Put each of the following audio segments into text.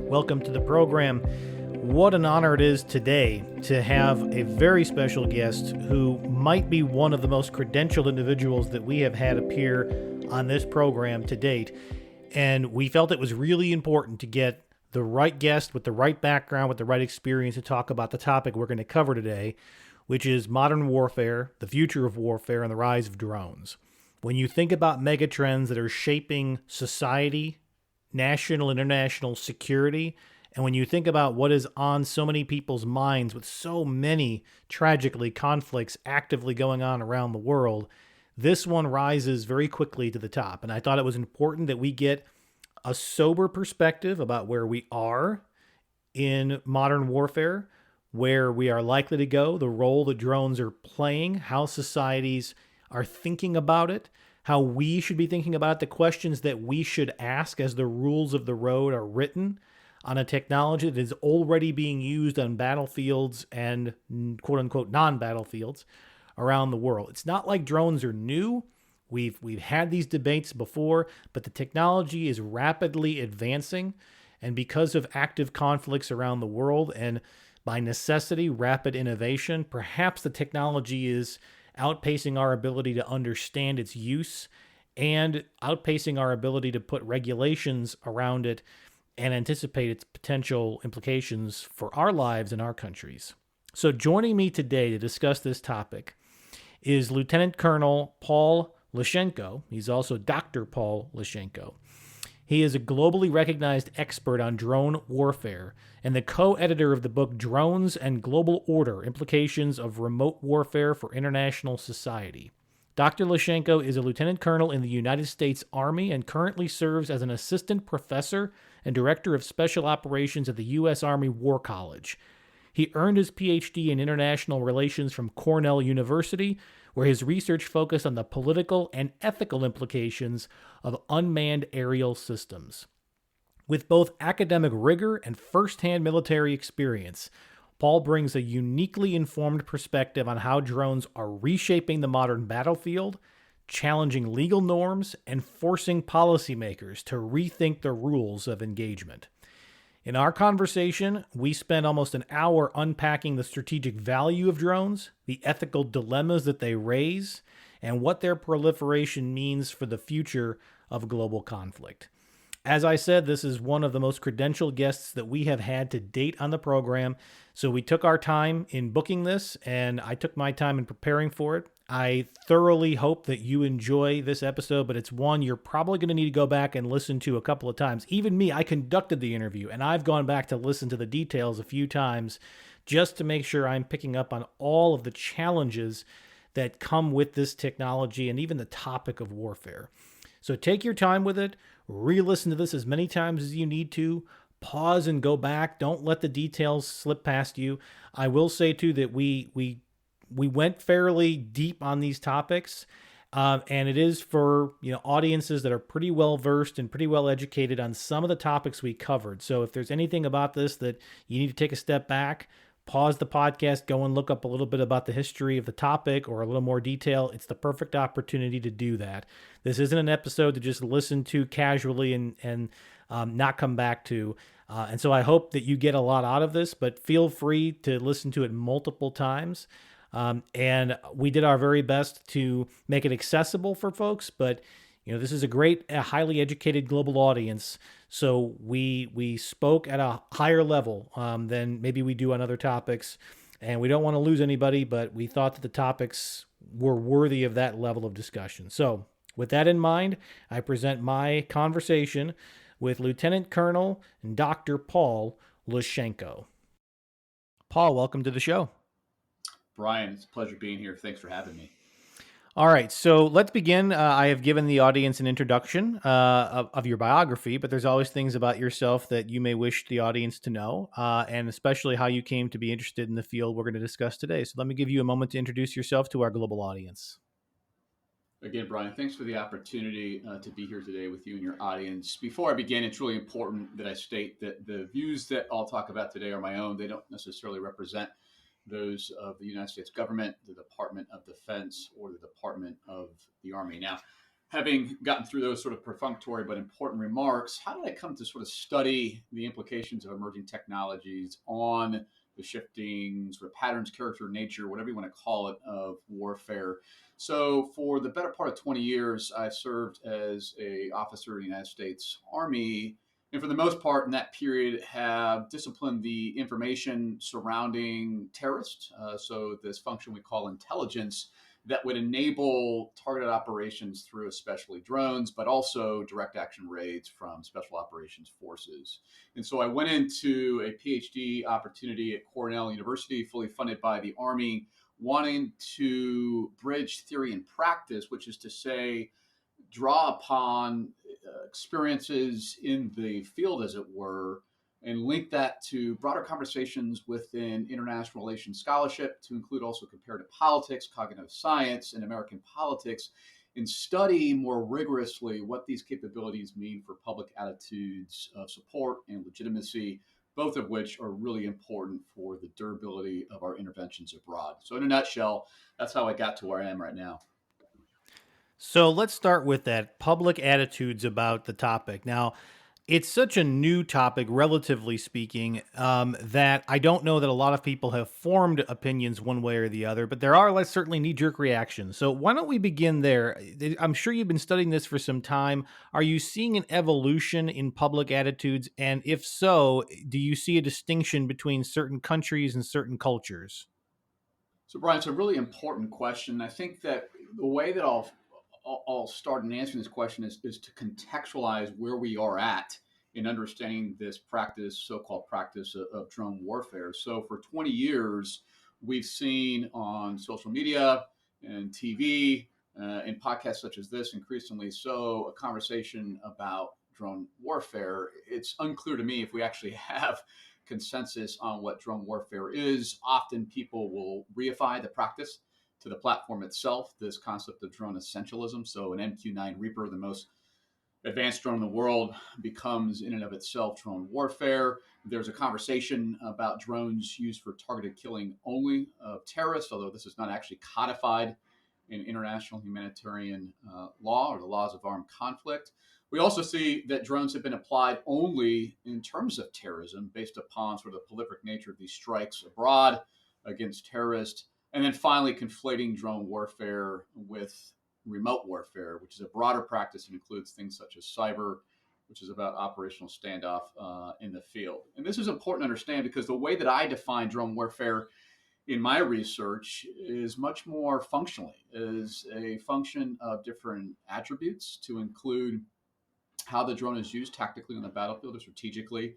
Welcome to the program. What an honor it is today to have a very special guest who might be one of the most credentialed individuals that we have had appear on this program to date. And we felt it was really important to get the right guest with the right background, with the right experience to talk about the topic we're going to cover today, which is modern warfare, the future of warfare, and the rise of drones. When you think about megatrends that are shaping society, national and international security, and when you think about what is on so many people's minds with so many, tragically, conflicts actively going on around the world, this one rises very quickly to the top. And I thought it was important that we get a sober perspective about where we are in modern warfare, where we are likely to go, the role that drones are playing, how societies are thinking about it, how we should be thinking about it, the questions that we should ask as the rules of the road are written on a technology that is already being used on battlefields and quote-unquote non-battlefields around the world. It's not like drones are new. We've had these debates before, but the technology is rapidly advancing, and because of active conflicts around the world and by necessity, rapid innovation, perhaps the technology is outpacing our ability to understand its use and outpacing our ability to put regulations around it and anticipate its potential implications for our lives and our countries. So joining me today to discuss this topic is Lieutenant Colonel Paul Lushenko. He's also Dr. Paul Lushenko. He is a globally recognized expert on drone warfare and the co-editor of the book Drones and Global Order: Implications of Remote Warfare for International Society. Dr. Lushenko is a lieutenant colonel in the United States Army and currently serves as an assistant professor and director of special operations at the U.S. Army War College. He earned his PhD in international relations from Cornell University, where his research focused on the political and ethical implications of unmanned aerial systems. With both academic rigor and first-hand military experience, Paul brings a uniquely informed perspective on how drones are reshaping the modern battlefield, challenging legal norms, and forcing policymakers to rethink the rules of engagement. In our conversation, we spent almost an hour unpacking the strategic value of drones, the ethical dilemmas that they raise, and what their proliferation means for the future of global conflict. As I said, this is one of the most credentialed guests that we have had to date on the program, so we took our time in booking this, and I took my time in preparing for it. I thoroughly hope that you enjoy this episode, but it's one you're probably going to need to go back and listen to a couple of times. Even me, I conducted the interview, and I've gone back to listen to the details a few times just to make sure I'm picking up on all of the challenges that come with this technology and even the topic of warfare. So take your time with it, re-listen to this as many times as you need to, pause and go back. Don't let the details slip past you. I will say, too, that we went fairly deep on these topics, and it is for audiences that are pretty well versed and pretty well educated on some of the topics we covered. So if there's anything about this that you need to take a step back, pause the podcast, go and look up a little bit about the history of the topic or a little more detail, it's the perfect opportunity to do that. This isn't an episode to just listen to casually and not come back to. And so I hope that you get a lot out of this, but feel free to listen to it multiple times. And we did our very best to make it accessible for folks, but this is a highly educated global audience. So we spoke at a higher level than maybe we do on other topics, and we don't want to lose anybody, but we thought that the topics were worthy of that level of discussion. So with that in mind, I present my conversation with Lieutenant Colonel and Dr. Paul Lushenko. Paul, welcome to the show. Brian, it's a pleasure being here. Thanks for having me. All right, so let's begin. I have given the audience an introduction of your biography, but there's always things about yourself that you may wish the audience to know, and especially how you came to be interested in the field we're going to discuss today. So let me give you a moment to introduce yourself to our global audience. Again, Brian, thanks for the opportunity to be here today with you and your audience. Before I begin, it's really important that I state that the views that I'll talk about today are my own. They don't necessarily represent those of the United States government, the Department of Defense, or the Department of the Army. Now, Having gotten through those sort of perfunctory but important remarks, how did I come to sort of study the implications of emerging technologies on the shifting sort of patterns, character, nature, whatever you want to call it, of warfare? So, for the better part of 20 years, I served as a officer in the United States Army, and for the most part in that period have disciplined the information surrounding terrorists. So, this function we call intelligence that would enable targeted operations through especially drones, but also direct action raids from special operations forces. And so I went into a PhD opportunity at Cornell University, fully funded by the Army, wanting to bridge theory and practice, which is to say, draw upon experiences in the field, as it were, and link that to broader conversations within international relations scholarship, to include also comparative politics, cognitive science, and American politics, and study more rigorously what these capabilities mean for public attitudes of support and legitimacy, both of which are really important for the durability of our interventions abroad. So, in a nutshell, that's how I got to where I am right now. So let's start with that public attitudes about the topic. Now, it's such a new topic, relatively speaking, that I don't know that a lot of people have formed opinions one way or the other, but there are certainly knee jerk reactions. So why don't we begin there? I'm sure you've been studying this for some time. Are you seeing an evolution in public attitudes? And if so, do you see a distinction between certain countries and certain cultures? So, Brian, it's a really important question. I think that the way that I'll start in answering this question is to contextualize where we are at in understanding this practice, so-called practice of drone warfare. So, for 20 years, we've seen on social media and TV and podcasts such as this, increasingly so, a conversation about drone warfare. It's unclear to me if we actually have consensus on what drone warfare is. Often people will reify the practice to the platform itself, this concept of drone essentialism. So an MQ-9 Reaper, the most advanced drone in the world, becomes in and of itself drone warfare. There's a conversation about drones used for targeted killing only of terrorists, although this is not actually codified in international humanitarian law or the laws of armed conflict. We also see that drones have been applied only in terms of terrorism based upon sort of the prolific nature of these strikes abroad against terrorists. And then finally, conflating drone warfare with remote warfare, which is a broader practice and includes things such as cyber, which is about operational standoff in the field. And this is important to understand because the way that I define drone warfare in my research is much more functionally, is a function of different attributes to include how the drone is used tactically on the battlefield or strategically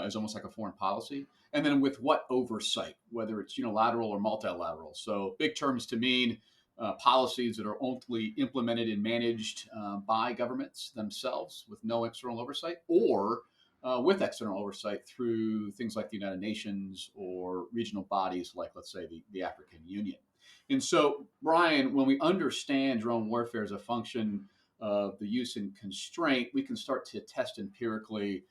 as almost like a foreign policy. And then with what oversight, whether it's unilateral or multilateral. So big terms to mean policies that are ultimately implemented and managed by governments themselves with no external oversight, or with external oversight through things like the United Nations or regional bodies like, let's say, the African Union. And so, Brian, when we understand drone warfare as a function of the use and constraint, we can start to test empirically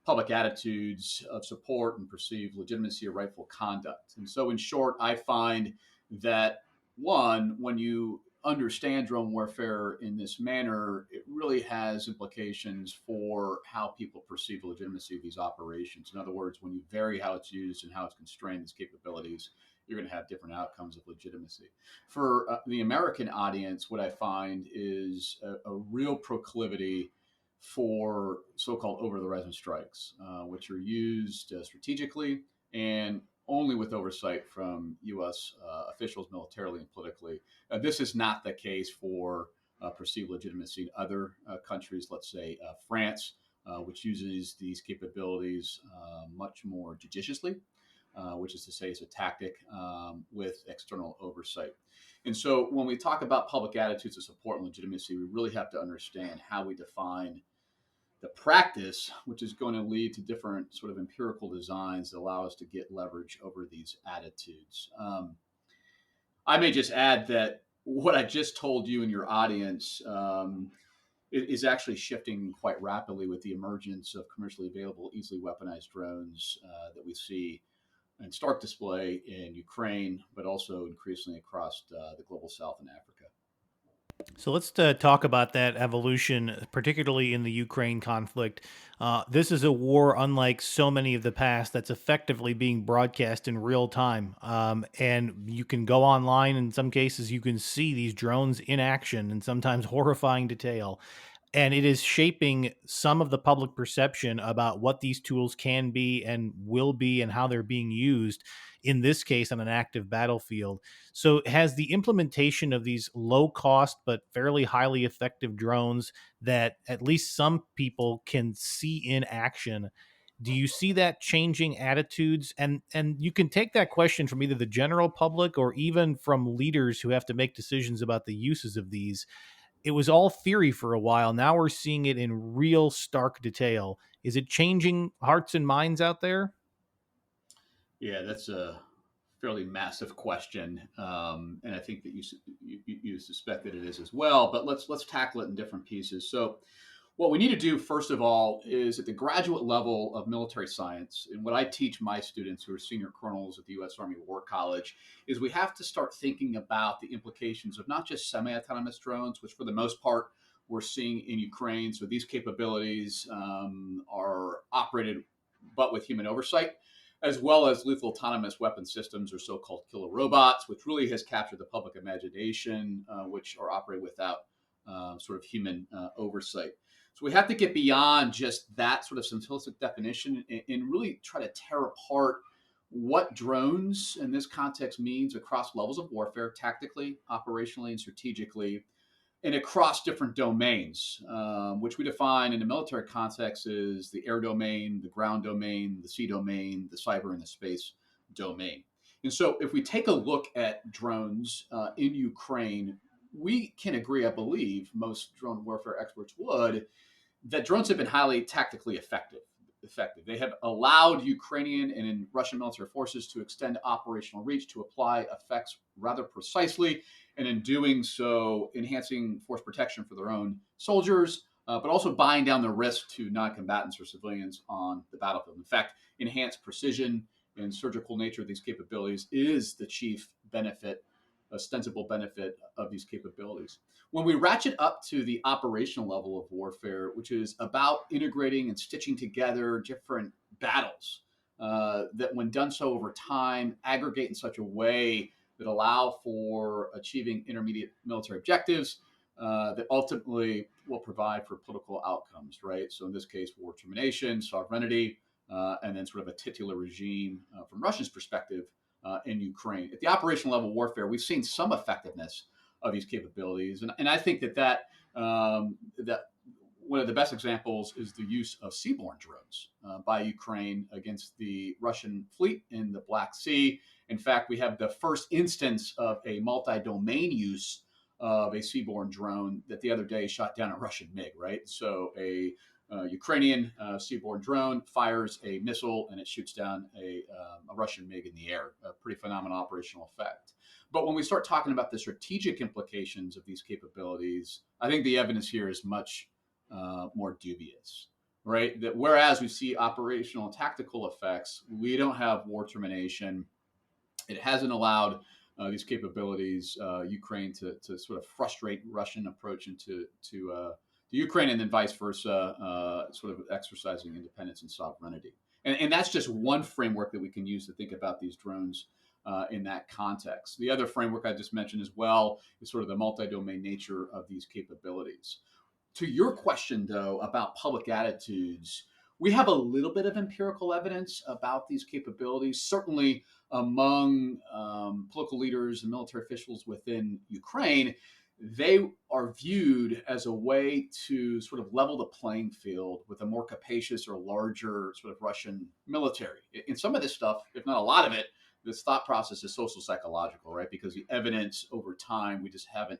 public attitudes of support and perceived legitimacy or rightful conduct. And so, in short, I find that one, when you understand drone warfare in this manner, it really has implications for how people perceive the legitimacy of these operations. In other words, when you vary how it's used and how it's constrained these capabilities, you're going to have different outcomes of legitimacy. For the American audience, what I find is a real proclivity for so-called over-the-horizon strikes, which are used strategically and only with oversight from U.S. Officials militarily and politically. This is not the case for perceived legitimacy in other countries, let's say France, which uses these capabilities much more judiciously, which is to say it's a tactic with external oversight. And so when we talk about public attitudes of support and legitimacy, we really have to understand how we define the practice, which is going to lead to different sort of empirical designs that allow us to get leverage over these attitudes. I may just add that what I just told you and your audience is actually shifting quite rapidly with the emergence of commercially available, easily weaponized drones that we see in stark display in Ukraine, but also increasingly across the global South and Africa. So let's talk about that evolution, particularly in the Ukraine conflict. This is a war unlike so many of the past that's effectively being broadcast in real time. And you can go online. In some cases, you can see these drones in action in sometimes horrifying detail. And it is shaping some of the public perception about what these tools can be and will be and how they're being used, in this case, on an active battlefield. So, has the implementation of these low cost but fairly highly effective drones that at least some people can see in action, do you see that changing attitudes? And you can take that question from either the general public or even from leaders who have to make decisions about the uses of these. It was all theory for a while. Now we're seeing it in real stark detail. Is it changing hearts and minds out there? Yeah, that's a fairly massive question, and I think that you suspect that it is as well. But let's tackle it in different pieces. So, what we need to do first of all is at the graduate level of military science, and what I teach my students who are senior colonels at the U.S. Army War College, is we have to start thinking about the implications of not just semi-autonomous drones, which for the most part we're seeing in Ukraine. So these capabilities are operated but with human oversight, as well as lethal autonomous weapon systems or so-called killer robots, which really has captured the public imagination, which are operated without sort of human oversight. So we have to get beyond just that sort of simplistic definition and really try to tear apart what drones in this context means across levels of warfare, tactically, operationally, and strategically, and across different domains, which we define in the military context as the air domain, the ground domain, the sea domain, the cyber and the space domain. And so, if we take a look at drones in Ukraine, we can agree, I believe, most drone warfare experts would, that drones have been highly tactically effective. They have allowed Ukrainian and Russian military forces to extend operational reach to apply effects rather precisely, and in doing so, enhancing force protection for their own soldiers, but also buying down the risk to non-combatants or civilians on the battlefield. In fact, enhanced precision and surgical nature of these capabilities is the chief benefit, ostensible benefit of these capabilities. When we ratchet up to the operational level of warfare, which is about integrating and stitching together different battles, that when done so over time, aggregate in such a way that allow for achieving intermediate military objectives that ultimately will provide for political outcomes, right? So in this case, war termination, sovereignty, and then sort of a titular regime from Russia's perspective in Ukraine. At the operational level warfare, we've seen some effectiveness of these capabilities, and I think that one of the best examples is the use of seaborne drones by Ukraine against the Russian fleet in the Black Sea. In fact, we have the first instance of a multi-domain use of a seaborne drone that the other day shot down a Russian MiG, right? So a Ukrainian seaborne drone fires a missile and it shoots down a Russian MiG in the air. A pretty phenomenal operational effect. But when we start talking about the strategic implications of these capabilities, I think the evidence here is much more dubious, right? That whereas we see operational and tactical effects, we don't have war termination. It hasn't allowed these capabilities, Ukraine, to sort of frustrate Russian approach to Ukraine, and then vice versa, sort of exercising independence and sovereignty. And that's just one framework that we can use to think about these drones in that context. The other framework I just mentioned as well is sort of the multi-domain nature of these capabilities. To your question, though, about public attitudes, we have a little bit of empirical evidence about these capabilities, certainly among political leaders and military officials within Ukraine. They are viewed as a way to sort of level the playing field with a more capacious or larger sort of Russian military. In some of this stuff, if not a lot of it, this thought process is social psychological, right? Because the evidence over time, we just haven't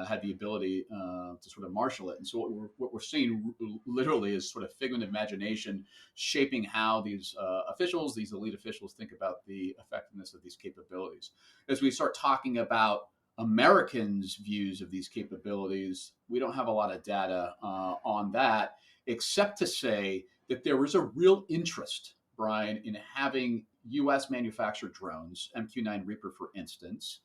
had the ability to sort of marshal it. And so what we're seeing literally is sort of figment of imagination shaping how these officials, these elite officials, think about the effectiveness of these capabilities. As we start talking about Americans' views of these capabilities, we don't have a lot of data on that, except to say that there is a real interest, Brian, in having U.S. manufactured drones, MQ-9 Reaper, for instance,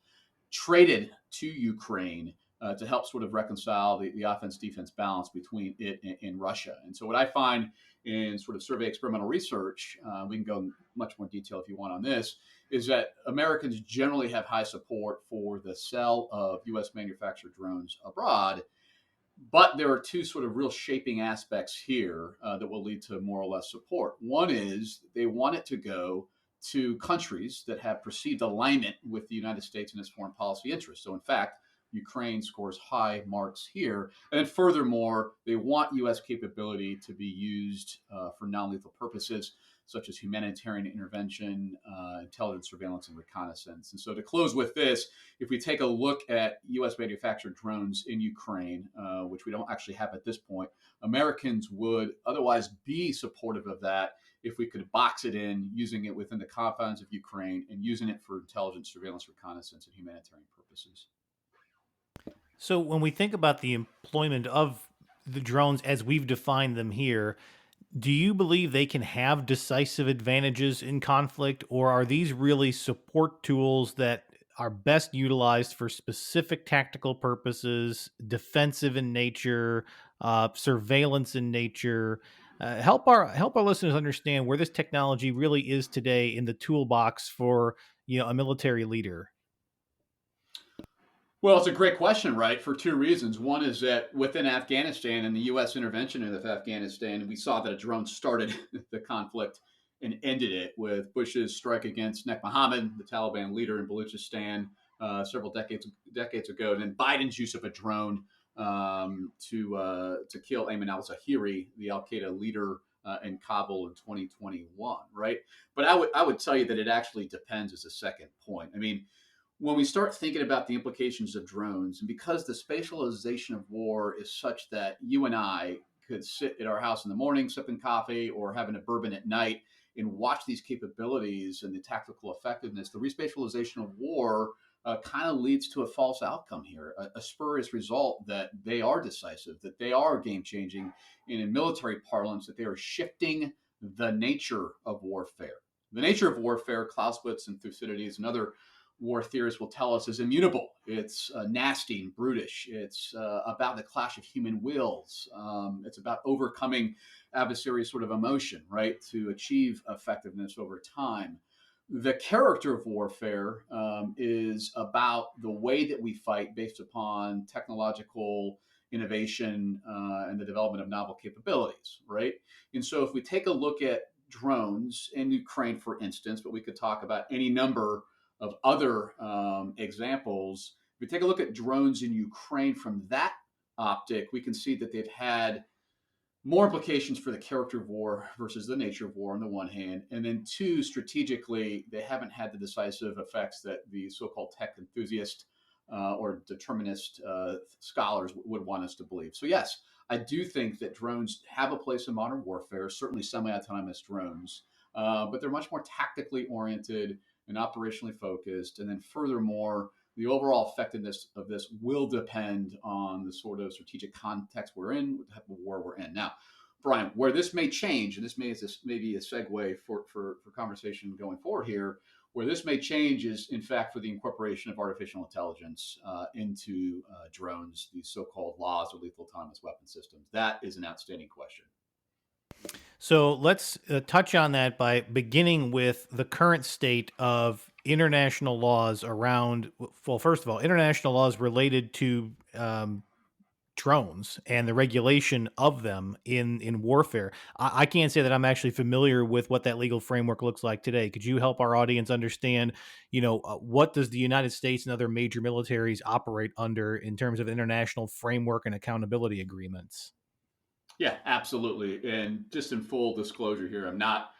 traded to Ukraine to help sort of reconcile the offense-defense balance between it and Russia. And so what I find in sort of survey experimental research, we can go in much more detail if you want on this, is that Americans generally have high support for the sale of U.S. manufactured drones abroad. But there are two sort of real shaping aspects here that will lead to more or less support. One is they want it to go to countries that have perceived alignment with the United States and its foreign policy interests. So, in fact, Ukraine scores high marks here. And furthermore, they want U.S. capability to be used for non-lethal purposes, such as humanitarian intervention, intelligence, surveillance, and reconnaissance. And so to close with this, if we take a look at U.S. manufactured drones in Ukraine, which we don't actually have at this point, Americans would otherwise be supportive of that if we could box it in, using it within the confines of Ukraine and using it for intelligence, surveillance, reconnaissance, and humanitarian purposes. So when we think about the employment of the drones as we've defined them here, do you believe they can have decisive advantages in conflict, or are these really support tools that are best utilized for specific tactical purposes, defensive in nature, surveillance in nature? Help our listeners understand where this technology really is today in the toolbox for a military leader. Well, it's a great question, right? For two reasons. One is that within Afghanistan and the U.S. intervention in Afghanistan, we saw that a drone started the conflict and ended it with Bush's strike against Nek Mohammed, the Taliban leader in Balochistan, several decades ago, and then Biden's use of a drone to kill Ayman al-Zawahiri, the Al Qaeda leader in Kabul in 2021, right? But I would tell you that it actually depends as a second point. I mean, when we start thinking about the implications of drones, and because the spatialization of war is such that you and I could sit at our house in the morning sipping coffee or having a bourbon at night and watch these capabilities and the tactical effectiveness, the respatialization of war kind of leads to a false outcome here, a spurious result that they are decisive, that they are game changing, and in military parlance, that they are shifting the nature of warfare. The nature of warfare, Clausewitz and Thucydides and other war theorists will tell us is immutable. It's nasty and brutish. It's about the clash of human wills. It's about overcoming adversary sort of emotion, right, to achieve effectiveness over time. The character of warfare is about the way that we fight based upon technological innovation and the development of novel capabilities, right? And so if we take a look at drones in Ukraine, for instance, but we could talk about any number of other examples. If we take a look at drones in Ukraine from that optic, we can see that they've had more implications for the character of war versus the nature of war on the one hand. And then two, strategically, they haven't had the decisive effects that the so-called tech enthusiast or determinist scholars would want us to believe. So yes, I do think that drones have a place in modern warfare, certainly semi-autonomous drones, but they're much more tactically oriented and operationally focused. And then furthermore, the overall effectiveness of this will depend on the sort of strategic context we're in, the type of war we're in. Now, Brian, where this may change, and this may be a segue for conversation going forward here, where this may change is, in fact, for the incorporation of artificial intelligence into drones, these so-called laws or lethal autonomous weapon systems. That is an outstanding question. So let's touch on that by beginning with the current state of international laws around, well, first of all, international laws related to drones and the regulation of them in warfare. I can't say that I'm actually familiar with what that legal framework looks like today. Could you help our audience understand, what does the United States and other major militaries operate under in terms of international framework and accountability agreements? Yeah, absolutely. And just in full disclosure here, I'm not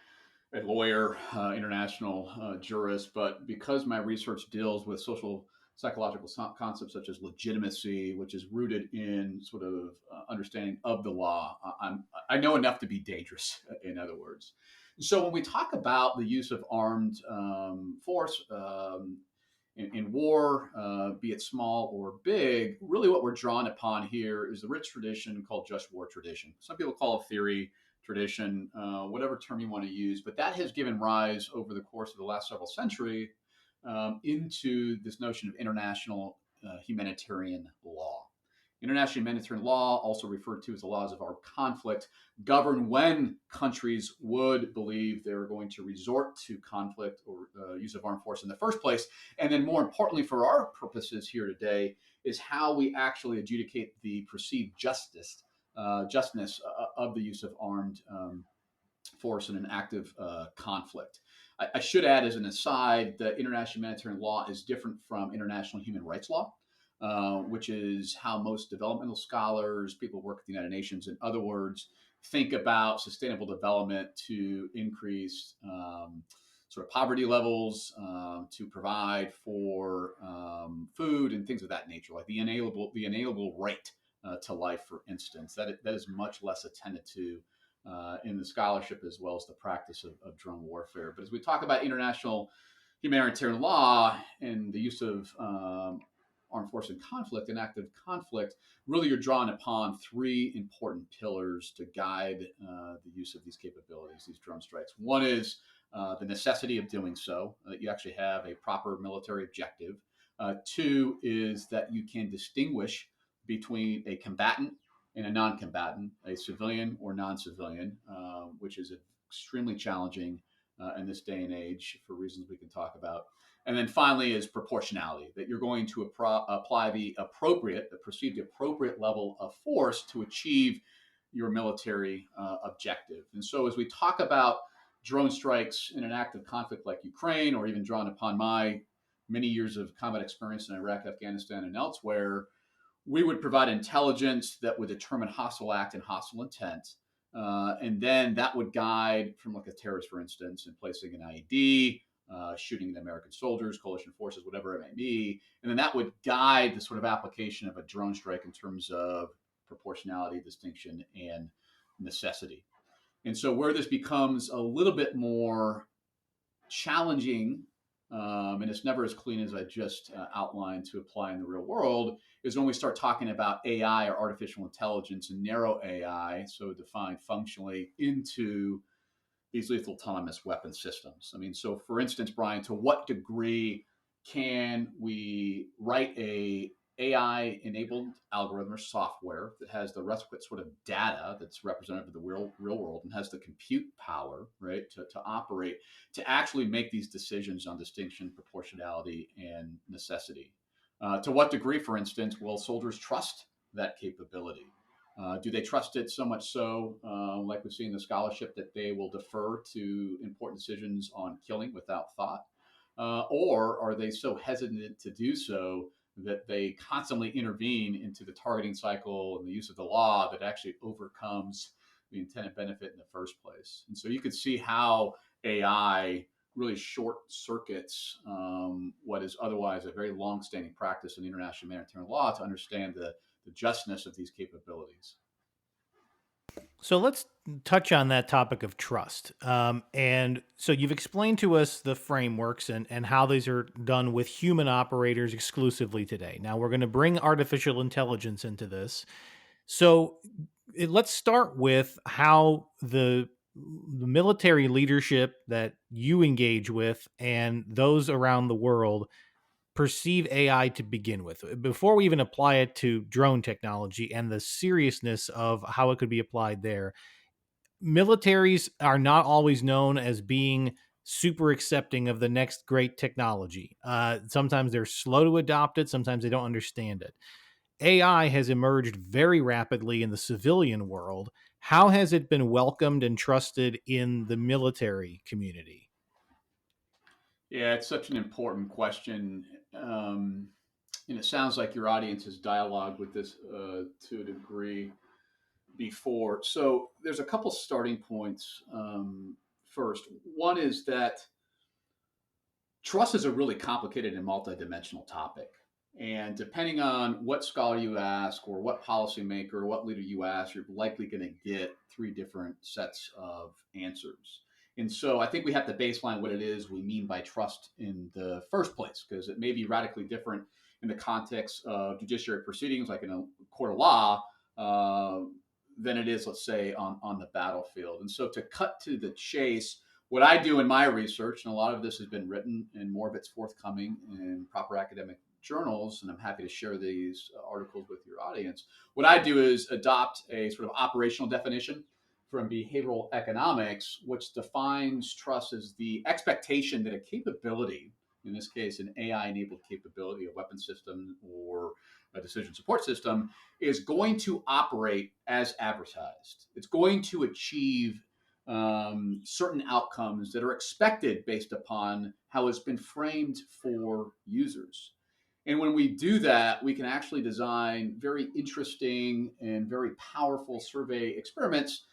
a lawyer, international jurist, but because my research deals with social psychological concepts such as legitimacy, which is rooted in sort of understanding of the law, I know enough to be dangerous, in other words. So when we talk about the use of armed force in war, be it small or big, really what we're drawn upon here is the rich tradition called just war tradition. Some people call it theory, tradition, whatever term you want to use, but that has given rise over the course of the last several centuries into this notion of international humanitarian law. International humanitarian law, also referred to as the laws of armed conflict, govern when countries would believe they're going to resort to conflict or use of armed force in the first place. And then, more importantly, for our purposes here today, is how we actually adjudicate the perceived justness of the use of armed force in an active conflict. I should add, as an aside, that international humanitarian law is different from international human rights law, which is how most developmental scholars, people who work at the United Nations, in other words, think about sustainable development to increase sort of poverty levels, to provide for food and things of that nature, like the inalienable right to life, for instance. That is much less attended to in the scholarship as well as the practice of drone warfare. But as we talk about international humanitarian law and the use of armed force in conflict and active conflict, really you're drawing upon three important pillars to guide the use of these capabilities, these drone strikes. One is the necessity of doing so, that you actually have a proper military objective. Two is that you can distinguish between a combatant and a non-combatant, a civilian or non-civilian, which is extremely challenging in this day and age for reasons we can talk about. And then finally is proportionality, that you're going to apply the perceived appropriate level of force to achieve your military objective. And so as we talk about drone strikes in an active conflict like Ukraine, or even drawn upon my many years of combat experience in Iraq, Afghanistan, and elsewhere, we would provide intelligence that would determine hostile act and hostile intent. And then that would guide, from like a terrorist, for instance, in placing an IED, shooting at American soldiers, coalition forces, whatever it may be. And then that would guide the sort of application of a drone strike in terms of proportionality, distinction, and necessity. And so where this becomes a little bit more challenging, and it's never as clean as I just outlined to apply in the real world, is when we start talking about AI or artificial intelligence and narrow AI, so defined functionally, into these lethal autonomous weapon systems. I mean, so for instance, Brian, to what degree can we write a AI-enabled algorithm or software that has the requisite sort of data that's representative of the real world and has the compute power, right, to operate, to actually make these decisions on distinction, proportionality, and necessity? To what degree, for instance, will soldiers trust that capability? Do they trust it so much so, like we see in the scholarship, that they will defer to important decisions on killing without thought? Or are they so hesitant to do so that they constantly intervene into the targeting cycle and the use of the law that actually overcomes the intended benefit in the first place? And so you could see how AI really short circuits what is otherwise a very long-standing practice in international humanitarian law to understand the justness of these capabilities. So let's touch on that topic of trust. And so you've explained to us the frameworks and how these are done with human operators exclusively today. Now we're going to bring artificial intelligence into this. So let's start with how the military leadership that you engage with and those around the world perceive AI to begin with, before we even apply it to drone technology and the seriousness of how it could be applied there. Militaries are not always known as being super accepting of the next great technology. Sometimes they're slow to adopt it. Sometimes they don't understand it. AI has emerged very rapidly in the civilian world. How has it been welcomed and trusted in the military community? Yeah, it's such an important question. And it sounds like your audience has dialogued with this to a degree before. So there's a couple starting points. First, one is that trust is a really complicated and multidimensional topic. And depending on what scholar you ask, or what policymaker, or what leader you ask, you're likely going to get three different sets of answers. And so I think we have to baseline what it is we mean by trust in the first place, because it may be radically different in the context of judiciary proceedings, like in a court of law, than it is, let's say, on the battlefield. And so to cut to the chase, what I do in my research, and a lot of this has been written and more of it's forthcoming in proper academic journals, and I'm happy to share these articles with your audience. What I do is adopt a sort of operational definition from behavioral economics, which defines trust as the expectation that a capability, in this case, an AI enabled capability, a weapon system or a decision support system, is going to operate as advertised. It's going to achieve certain outcomes that are expected based upon how it's been framed for users. And when we do that, we can actually design very interesting and very powerful survey experiments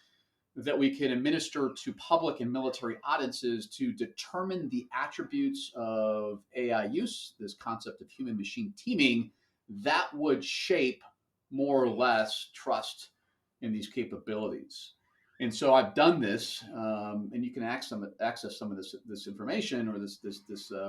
that we can administer to public and military audiences to determine the attributes of AI use, this concept of human machine teaming, that would shape more or less trust in these capabilities. And so I've done this, and you can access some of this information or this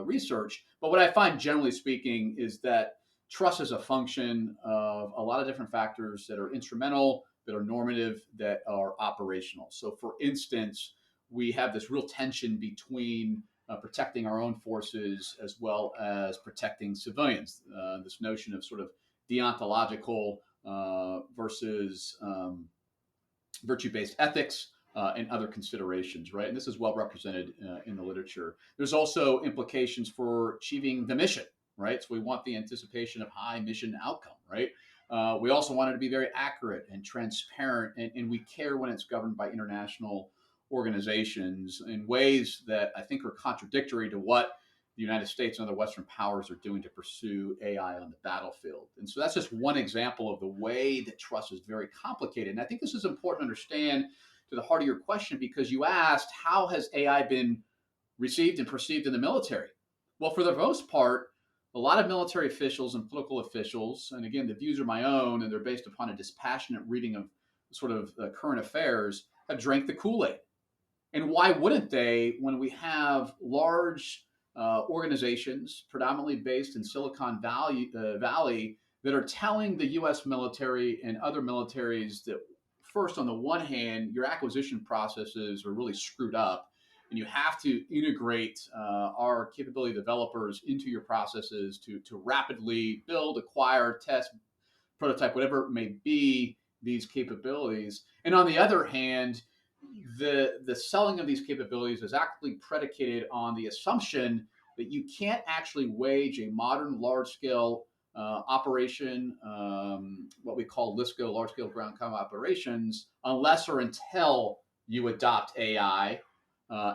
research. But what I find, generally speaking, is that trust is a function of a lot of different factors that are instrumental, that are normative, that are operational. So, for instance, we have this real tension between protecting our own forces as well as protecting civilians. This notion of sort of deontological versus virtue-based ethics and other considerations, right? And this is well represented in the literature. There's also implications for achieving the mission, right? So we want the anticipation of high mission outcome, right? We also want it to be very accurate and transparent, and we care when it's governed by international organizations in ways that I think are contradictory to what the United States and other Western powers are doing to pursue AI on the battlefield. And so that's just one example of the way that trust is very complicated. And I think this is important to understand to the heart of your question, because you asked, how has AI been received and perceived in the military? Well, for the most part, a lot of military officials and political officials, and again, the views are my own and they're based upon a dispassionate reading of sort of current affairs, have drank the Kool-Aid. And why wouldn't they when we have large organizations, predominantly based in Silicon Valley, that are telling the U.S. military and other militaries that, first, on the one hand, your acquisition processes are really screwed up, and you have to integrate our capability developers into your processes to rapidly build, acquire, test, prototype, whatever it may be, these capabilities. And on the other hand, the selling of these capabilities is actually predicated on the assumption that you can't actually wage a modern large-scale operation, what we call LSCO, large-scale ground combat operations, unless or until you adopt AI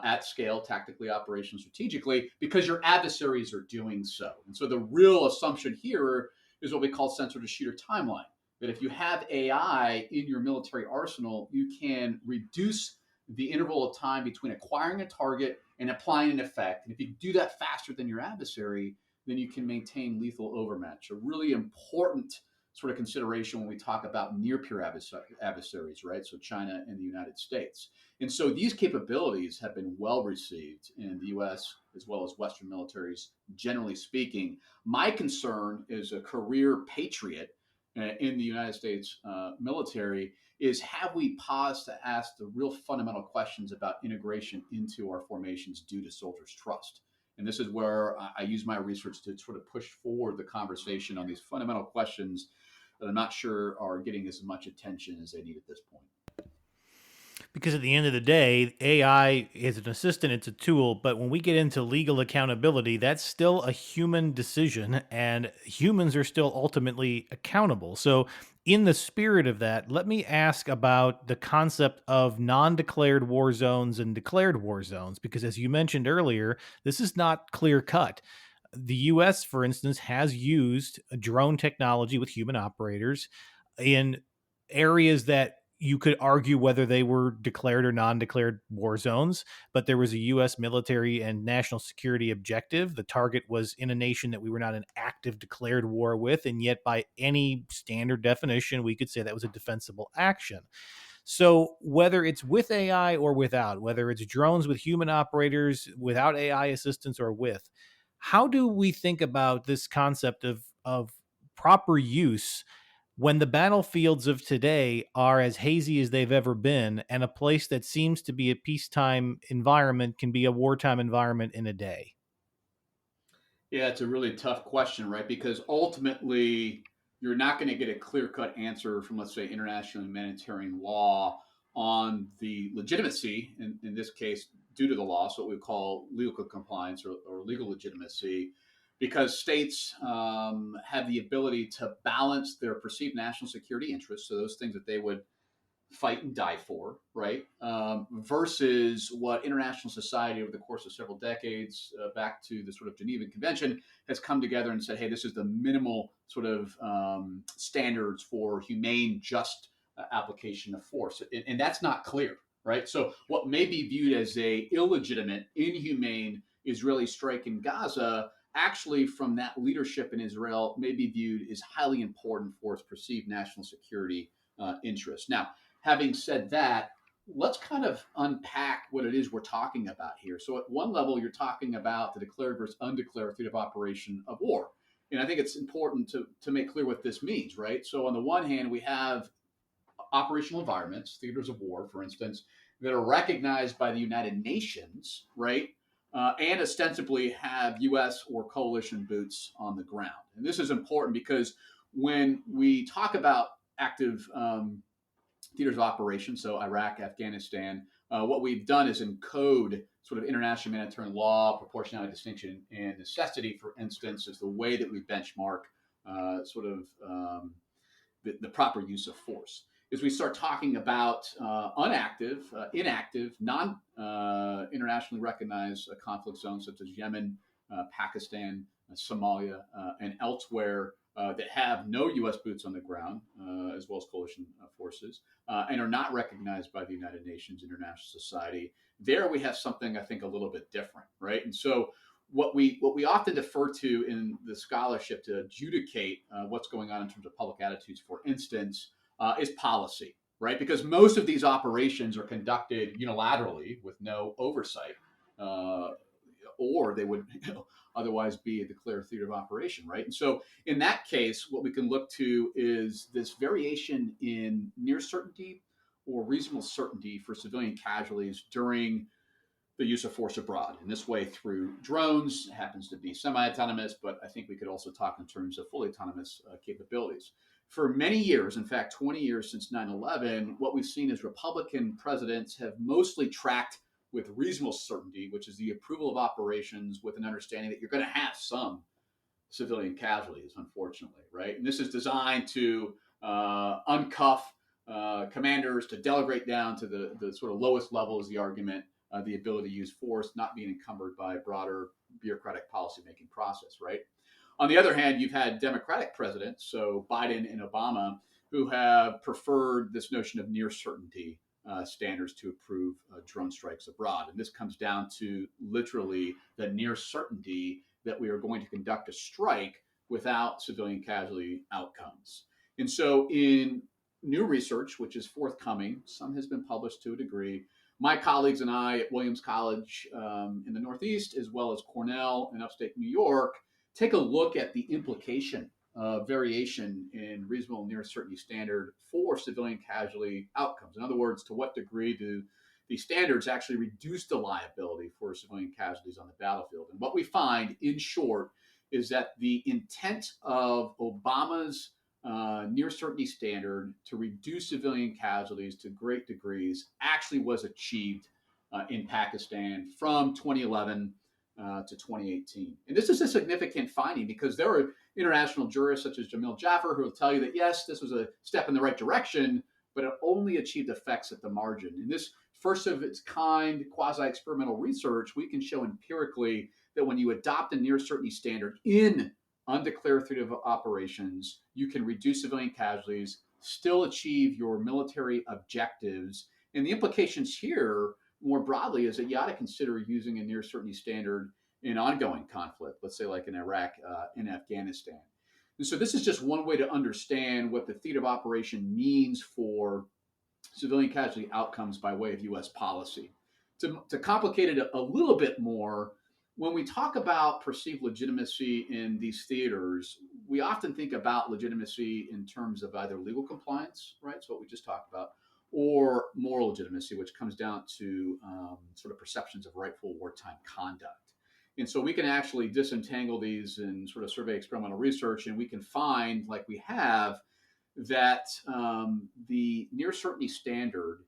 at scale, tactically, operationally, strategically, because your adversaries are doing so. And so the real assumption here is what we call sensor-to-shooter timeline. That if you have AI in your military arsenal, you can reduce the interval of time between acquiring a target and applying an effect. And if you do that faster than your adversary, then you can maintain lethal overmatch. A really important sort of consideration when we talk about near-peer adversaries, right? So China and the United States. And so these capabilities have been well received in the U.S. as well as Western militaries, generally speaking. My concern as a career patriot in the United States military is, have we paused to ask the real fundamental questions about integration into our formations due to soldiers' trust? And this is where I use my research to sort of push forward the conversation on these fundamental questions that I'm not sure are getting as much attention as they need at this point. Because at the end of the day, AI is an assistant, it's a tool, but when we get into legal accountability, that's still a human decision, and humans are still ultimately accountable. So, in the spirit of that, let me ask about the concept of non-declared war zones and declared war zones, because as you mentioned earlier, this is not clear cut. The US, for instance, has used drone technology with human operators in areas that you could argue whether they were declared or non-declared war zones, but there was a U.S. military and national security objective. The target was in a nation that we were not in active declared war with, and yet by any standard definition, we could say that was a defensible action. So whether it's with AI or without, whether it's drones with human operators, without AI assistance or with, how do we think about this concept of proper use when the battlefields of today are as hazy as they've ever been, and a place that seems to be a peacetime environment can be a wartime environment in a day? Yeah, it's a really tough question, right? Because ultimately, you're not going to get a clear cut answer from, let's say, international humanitarian law on the legitimacy, in this case, due to the law, so what we call legal compliance or legal legitimacy, because states have the ability to balance their perceived national security interests, so those things that they would fight and die for, right? Versus what international society over the course of several decades, back to the sort of Geneva Convention, has come together and said, hey, this is the minimal sort of standards for humane, just application of force. And that's not clear, right? So what may be viewed as a illegitimate, inhumane Israeli strike in Gaza, actually from that leadership in Israel may be viewed as highly important for its perceived national security interests. Now, having said that, let's kind of unpack what it is we're talking about here. So, at one level, you're talking about the declared versus undeclared theater of operation of war. And I think it's important to make clear what this means, right? So, on the one hand, we have operational environments, theaters of war, for instance, that are recognized by the United Nations, right? And ostensibly have U.S. or coalition boots on the ground. And this is important because when we talk about active theaters of operation, so Iraq, Afghanistan, what we've done is encode sort of international humanitarian law, proportionality, distinction, and necessity, for instance, is the way that we benchmark sort of the proper use of force. As we start talking about inactive, non internationally recognized conflict zones such as Yemen, Pakistan, Somalia, and elsewhere that have no U.S. boots on the ground, as well as coalition forces, and are not recognized by the United Nations, international society. There we have something I think a little bit different, right? And so what we often defer to in the scholarship to adjudicate what's going on in terms of public attitudes, for instance, is policy, right? Because most of these operations are conducted unilaterally with no oversight, or they would otherwise be a declared theater of operation, right? And so in that case, what we can look to is this variation in near certainty or reasonable certainty for civilian casualties during the use of force abroad. In this way, through drones, it happens to be semi-autonomous, but I think we could also talk in terms of fully autonomous capabilities. For many years, in fact, 20 years since 9/11, what we've seen is Republican presidents have mostly tracked with reasonable certainty, which is the approval of operations with an understanding that you're going to have some civilian casualties, unfortunately, right? And this is designed to uncuff commanders, to delegate down to the sort of lowest level is the argument, the ability to use force, not being encumbered by a broader bureaucratic policymaking process, right? On the other hand, you've had Democratic presidents, so Biden and Obama, who have preferred this notion of near certainty standards to approve drone strikes abroad. And this comes down to literally the near certainty that we are going to conduct a strike without civilian casualty outcomes. And so, in new research, which is forthcoming, some has been published to a degree, my colleagues and I at Williams College in the Northeast, as well as Cornell in upstate New York, take a look at the implication of variation in reasonable near certainty standard for civilian casualty outcomes. In other words, to what degree do these standards actually reduce the liability for civilian casualties on the battlefield? And what we find, in short, is that the intent of Obama's near certainty standard to reduce civilian casualties to great degrees actually was achieved in Pakistan from 2011 to 2018. And this is a significant finding because there are international jurists such as Jamil Jaffer who will tell you that, yes, this was a step in the right direction, but it only achieved effects at the margin. In this first of its kind quasi-experimental research, we can show empirically that when you adopt a near certainty standard in undeclared theater of operations, you can reduce civilian casualties, still achieve your military objectives. And the implications here, more broadly, is that you ought to consider using a near certainty standard in ongoing conflict, let's say like in Iraq and Afghanistan. And so this is just one way to understand what the theater of operation means for civilian casualty outcomes by way of U.S. policy. To complicate it a little bit more, when we talk about perceived legitimacy in these theaters, we often think about legitimacy in terms of either legal compliance, right? So what we just talked about, or moral legitimacy, which comes down to sort of perceptions of rightful wartime conduct. And so we can actually disentangle these and sort of survey experimental research, and we can find, like we have, that the near certainty standard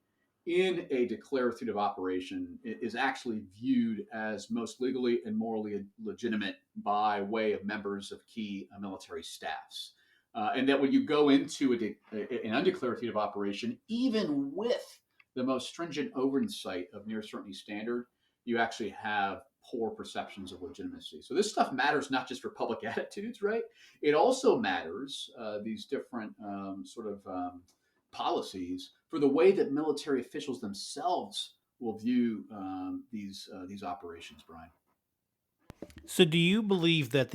in a declarative operation is actually viewed as most legally and morally legitimate by way of members of key military staffs. And that when you go into an undeclarative operation, even with the most stringent oversight of near certainty standard, you actually have poor perceptions of legitimacy. So this stuff matters not just for public attitudes, right? It also matters, these different policies, for the way that military officials themselves will view these operations, Brian. So, do you believe that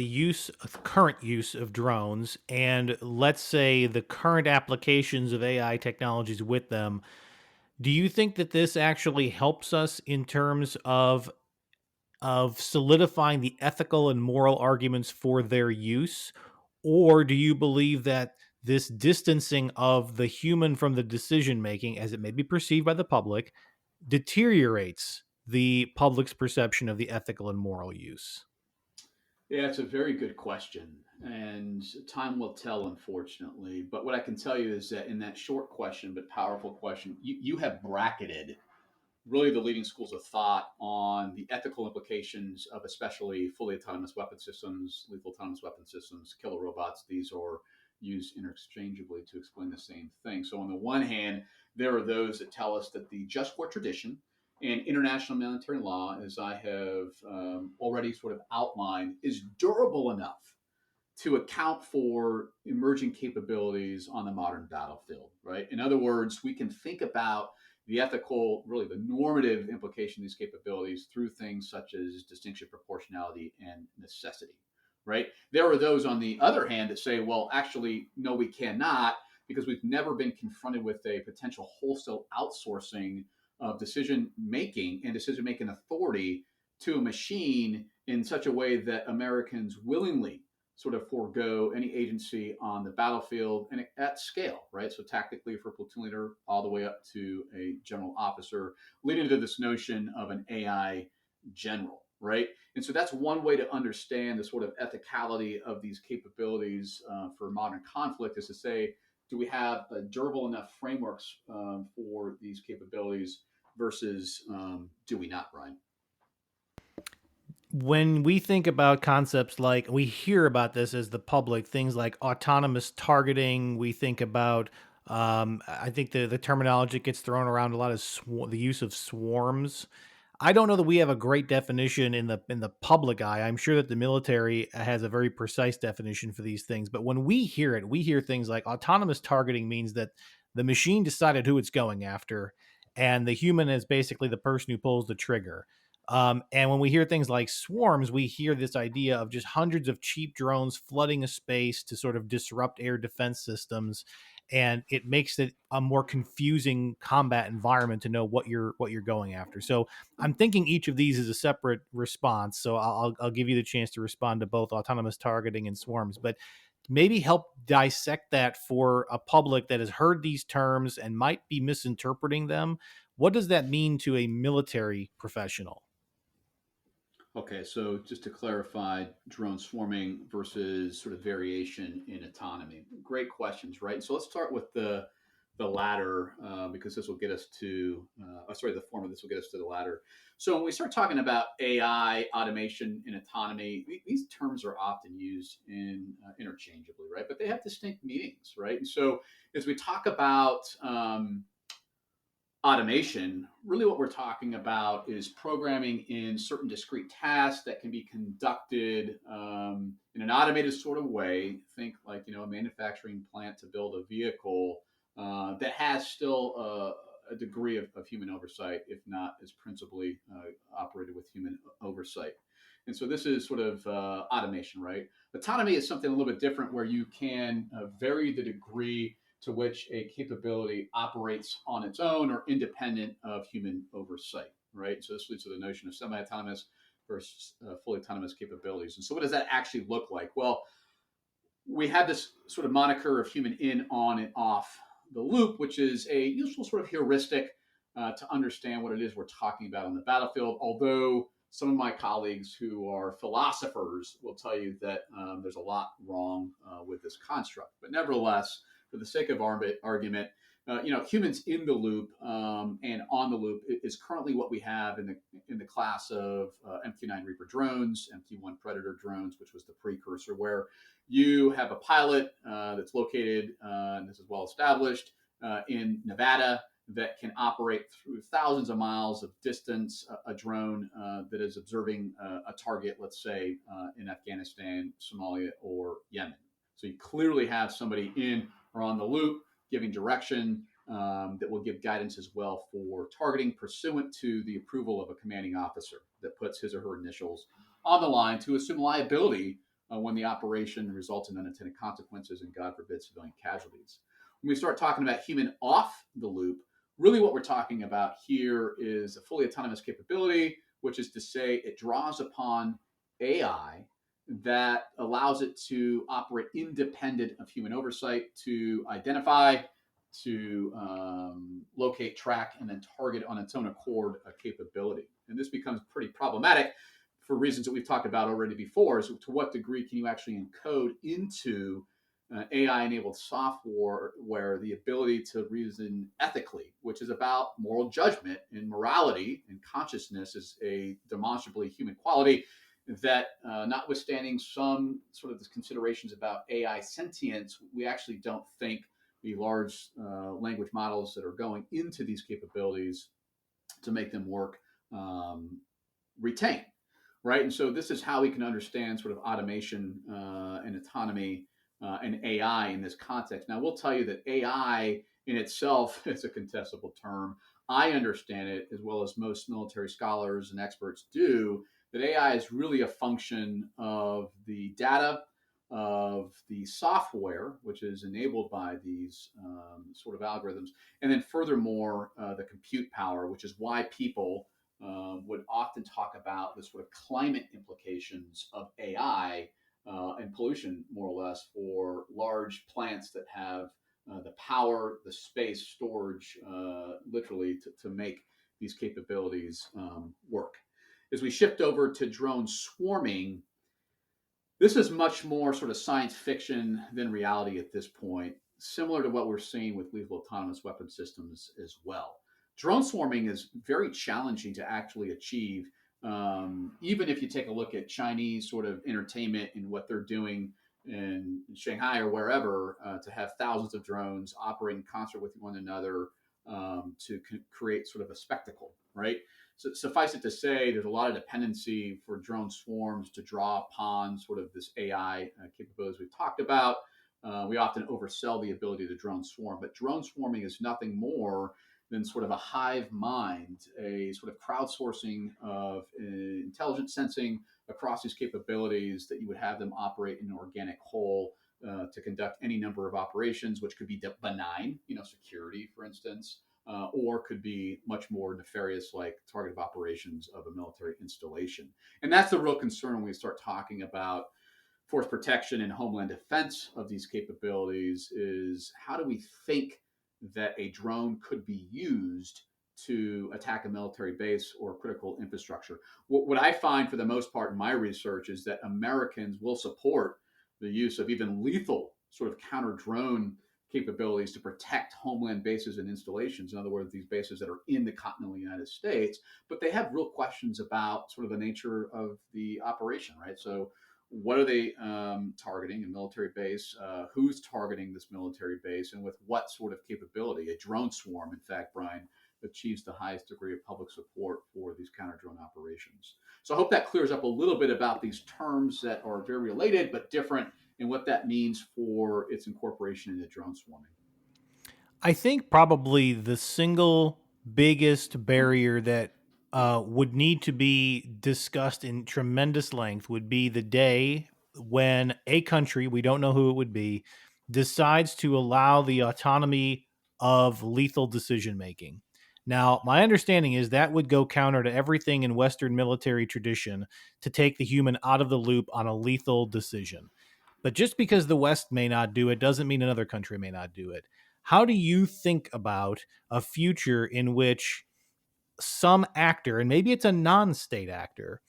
current use of drones, and let's say the current applications of AI technologies with them, do you think that this actually helps us in terms of solidifying the ethical and moral arguments for their use? Or do you believe that this distancing of the human from the decision making, as it may be perceived by the public, deteriorates the public's perception of the ethical and moral use? Yeah, it's a very good question, and time will tell, unfortunately. But what I can tell you is that in that short question, but powerful question, you have bracketed really the leading schools of thought on the ethical implications of especially fully autonomous weapon systems, lethal autonomous weapon systems, killer robots. These are used interchangeably to explain the same thing. So, on the one hand, there are those that tell us that the just war tradition and international military law, as I have already sort of outlined, is durable enough to account for emerging capabilities on the modern battlefield, right? In other words, we can think about the ethical, really the normative implication of these capabilities through things such as distinction, proportionality, and necessity, right? There are those, on the other hand, that say, well, actually, no, we cannot, because we've never been confronted with a potential wholesale outsourcing of decision making and decision making authority to a machine in such a way that Americans willingly sort of forego any agency on the battlefield and at scale, right? So tactically for a platoon leader all the way up to a general officer, leading to this notion of an AI general, right? And so that's one way to understand the sort of ethicality of these capabilities for modern conflict, is to say, do we have durable enough frameworks for these capabilities versus do we not, Brian? When we think about concepts like, we hear about this as the public, things like autonomous targeting, we think about, I think the terminology that gets thrown around a lot is the use of swarms. I don't know that we have a great definition in the public eye. I'm sure that the military has a very precise definition for these things, but when we hear it, we hear things like autonomous targeting means that the machine decided who it's going after, and the human is basically the person who pulls the trigger. And when we hear things like swarms, we hear this idea of just hundreds of cheap drones flooding a space to sort of disrupt air defense systems, and it makes it a more confusing combat environment to know what you're going after. So I'm thinking each of these is a separate response. So I'll give you the chance to respond to both autonomous targeting and swarms, but maybe help dissect that for a public that has heard these terms and might be misinterpreting them. What does that mean to a military professional? Okay, so just to clarify, drone swarming versus sort of variation in autonomy. Great questions, right? So let's start with the latter, because this will get us to the former. This will get us to the latter. So when we start talking about AI, automation, and autonomy, these terms are often used interchangeably, right? But they have distinct meanings, right? And so as we talk about automation, really what we're talking about is programming in certain discrete tasks that can be conducted in an automated sort of way. Think like, a manufacturing plant to build a vehicle that has still a degree of human oversight, if not is principally operated with human oversight. And so this is sort of automation, right? Autonomy is something a little bit different, where you can vary the degree to which a capability operates on its own or independent of human oversight, right? So this leads to the notion of semi-autonomous versus fully autonomous capabilities. And so what does that actually look like? Well, we have this sort of moniker of human in, on, and off the loop, which is a useful sort of heuristic to understand what it is we're talking about on the battlefield. Although Some of my colleagues who are philosophers will tell you that there's a lot wrong with this construct. But nevertheless, for the sake of argument, humans in the loop and on the loop is currently what we have in the class of MQ-9 Reaper drones, MQ-1 Predator drones, which was the precursor, where you have a pilot that's located, and this is well established, in Nevada that can operate through thousands of miles of distance, a drone that is observing a target, let's say in Afghanistan, Somalia, or Yemen. So you clearly have somebody in or on the loop giving direction that will give guidance as well for targeting pursuant to the approval of a commanding officer that puts his or her initials on the line to assume liability when the operation results in unintended consequences and, God forbid, civilian casualties. When we start talking about human off the loop, really what we're talking about here is a fully autonomous capability, which is to say it draws upon AI that allows it to operate independent of human oversight, to identify, to locate, track, and then target on its own accord a capability. And this becomes pretty problematic for reasons that we've talked about already before. Is to what degree can you actually encode into AI-enabled software where the ability to reason ethically, which is about moral judgment and morality and consciousness, is a demonstrably human quality that, notwithstanding some sort of considerations about AI sentience, we actually don't think the large language models that are going into these capabilities to make them work retain, right? And so this is how we can understand sort of automation and autonomy and AI in this context. Now, we'll tell you that AI in itself is a contestable term. I understand it, as well as most military scholars and experts do, that AI is really a function of the data, of the software, which is enabled by these sort of algorithms, and then furthermore, the compute power, which is why people would often talk about the sort of climate implications of AI and pollution, more or less, for large plants that have the power, the space, storage, literally, to make these capabilities work. As we shift over to drone swarming, this is much more sort of science fiction than reality at this point, similar to what we're seeing with lethal autonomous weapon systems as well. Drone swarming is very challenging to actually achieve. Even if you take a look at Chinese sort of entertainment and what they're doing in Shanghai or wherever, to have thousands of drones operate in concert with one another to create sort of a spectacle, right? So suffice it to say, there's a lot of dependency for drone swarms to draw upon sort of this AI capabilities we've talked about. We often oversell the ability to drone swarm, but drone swarming is nothing more than sort of a hive mind, a sort of crowdsourcing of intelligence sensing across these capabilities that you would have them operate in an organic whole to conduct any number of operations, which could be benign, security, for instance, or could be much more nefarious, like targeted operations of a military installation. And that's the real concern when we start talking about force protection and homeland defense of these capabilities, is how do we think that a drone could be used to attack a military base or critical infrastructure. What I find for the most part in my research is that Americans will support the use of even lethal sort of counter drone capabilities to protect homeland bases and installations. In other words, these bases that are in the continental United States, but they have real questions about sort of the nature of the operation, right? So what are they targeting? A military base? Who's targeting this military base, and with what sort of capability? A drone swarm, in fact, Brian, achieves the highest degree of public support for these counter drone operations. So I hope that clears up a little bit about these terms that are very related but different, and what that means for its incorporation into drone swarming. I think probably the single biggest barrier that would need to be discussed in tremendous length would be the day when a country, we don't know who it would be, decides to allow the autonomy of lethal decision making. Now, my understanding is that would go counter to everything in Western military tradition to take the human out of the loop on a lethal decision. But just because the West may not do it doesn't mean another country may not do it. How do you think about a future in which some actor, and maybe it's a non-state actor,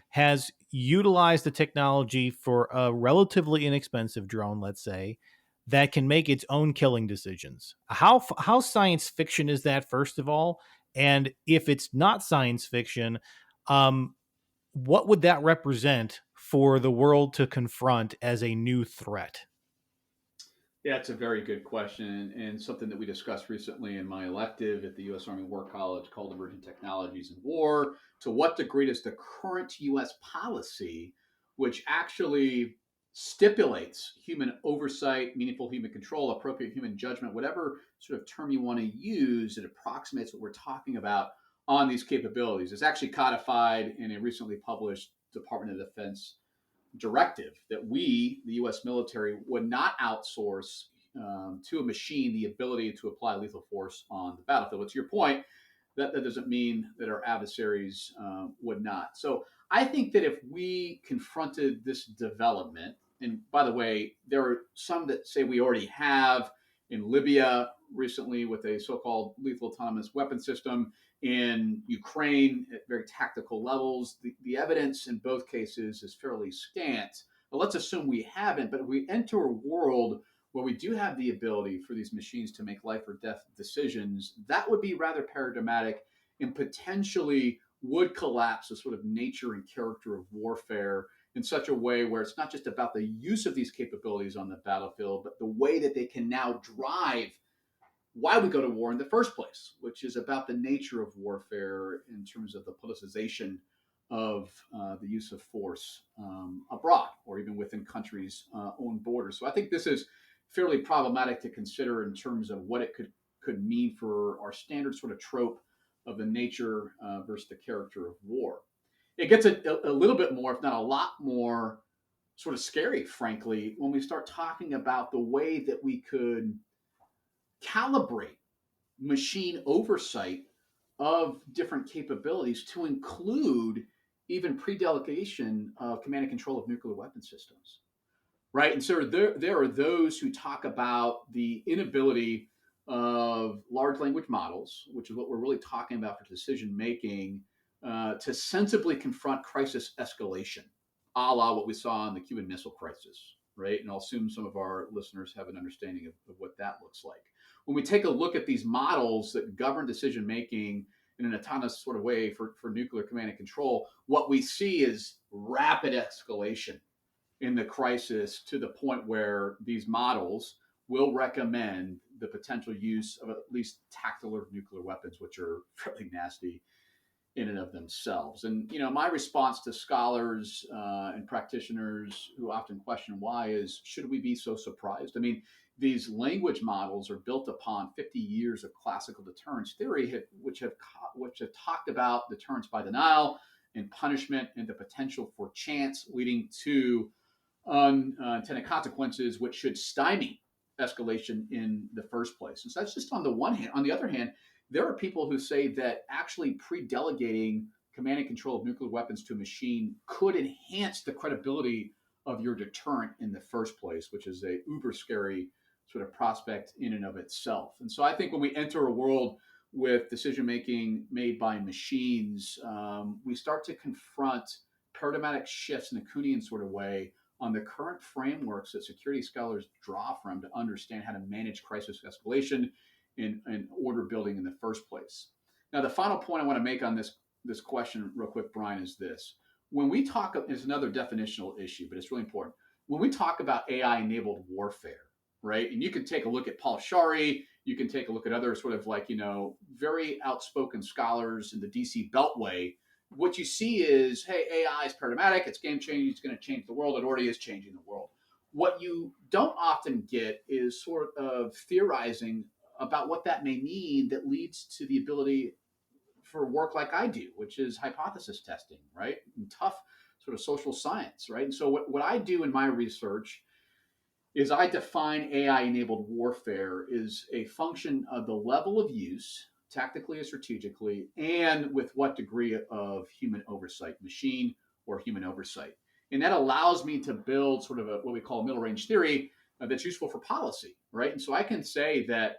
has utilized the technology for a relatively inexpensive drone, let's say, that can make its own killing decisions. How science fiction is that, first of all? And if it's not science fiction, um, what would that represent for the world to confront as a new threat? Yeah, it's a very good question and something that we discussed recently in my elective at the U.S. Army War College called Emerging Technologies in War. To what degree does the current U.S. policy, which actually stipulates human oversight, meaningful human control, appropriate human judgment, whatever sort of term you want to use, it approximates what we're talking about on these capabilities. It's actually codified in a recently published Department of Defense directive that we, the U.S. military, would not outsource to a machine the ability to apply lethal force on the battlefield. But to your point, that doesn't mean that our adversaries would not. So I think that if we confronted this development, and by the way, there are some that say we already have in Libya recently with a so-called lethal autonomous weapon system, in Ukraine at very tactical levels. The evidence in both cases is fairly scant. But let's assume we haven't, but if we enter a world where we do have the ability for these machines to make life or death decisions, that would be rather paradigmatic and potentially would collapse the sort of nature and character of warfare in such a way where it's not just about the use of these capabilities on the battlefield, but the way that they can now drive why we go to war in the first place, which is about the nature of warfare in terms of the politicization of the use of force abroad or even within countries' own borders. So I think this is fairly problematic to consider in terms of what it could mean for our standard sort of trope of the nature versus the character of war. It gets a little bit more, if not a lot more, sort of scary, frankly, when we start talking about the way that we could calibrate machine oversight of different capabilities to include even pre-delegation of command and control of nuclear weapon systems, right? And so there are those who talk about the inability of large language models, which is what we're really talking about for decision making, to sensibly confront crisis escalation, a la what we saw in the Cuban Missile Crisis, right? And I'll assume some of our listeners have an understanding of what that looks like. When we take a look at these models that govern decision making in an autonomous sort of way for nuclear command and control, what we see is rapid escalation in the crisis to the point where these models will recommend the potential use of at least tactical nuclear weapons, which are fairly nasty in and of themselves. And my response to scholars and practitioners who often question why is, should we be so surprised? I mean, these language models are built upon 50 years of classical deterrence theory, which have talked about deterrence by denial and punishment and the potential for chance leading to unintended consequences, which should stymie escalation in the first place. And so that's just on the one hand. On the other hand, there are people who say that actually pre-delegating command and control of nuclear weapons to a machine could enhance the credibility of your deterrent in the first place, which is a uber scary sort of prospect in and of itself. And so I think when we enter a world with decision making made by machines, we start to confront paradigmatic shifts in a Kuhnian sort of way on the current frameworks that security scholars draw from to understand how to manage crisis escalation and order building in the first place. Now, the final point I want to make on this question real quick, Brian, is this. When we talk, it's another definitional issue, but it's really important. When we talk about AI-enabled warfare, right, and you can take a look at Paul Shari, you can take a look at other sort of very outspoken scholars in the DC Beltway, what you see is, hey, AI is paradigmatic, it's game-changing, it's going to change the world, it already is changing the world. What you don't often get is sort of theorizing about what that may mean that leads to the ability for work like I do, which is hypothesis testing, right? And tough sort of social science, right? And so what I do in my research is I define AI-enabled warfare as a function of the level of use, tactically or strategically, and with what degree of human oversight, machine or human oversight. And that allows me to build sort of what we call middle range theory that's useful for policy, right? And so I can say that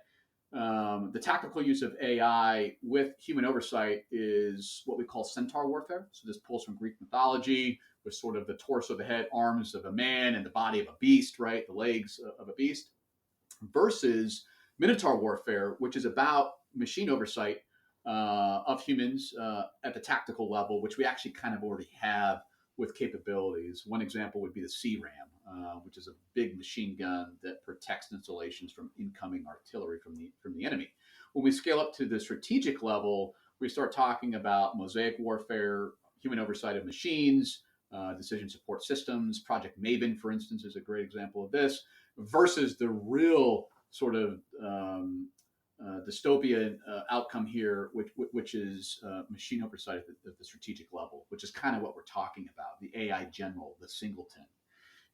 The tactical use of AI with human oversight is what we call centaur warfare. So this pulls from Greek mythology with sort of the torso, the head, arms of a man, and the body of a beast, right? The legs of a beast, versus minotaur warfare, which is about machine oversight of humans at the tactical level, which we actually kind of already have with capabilities. One example would be the CRAM, which is a big machine gun that protects installations from incoming artillery from the enemy. When we scale up to the strategic level, we start talking about mosaic warfare, human oversight of machines, decision support systems. Project Maven, for instance, is a great example of this, versus the real sort of dystopian outcome here, which is machine oversight at the strategic level, which is kind of what we're talking about, the AI general, the singleton.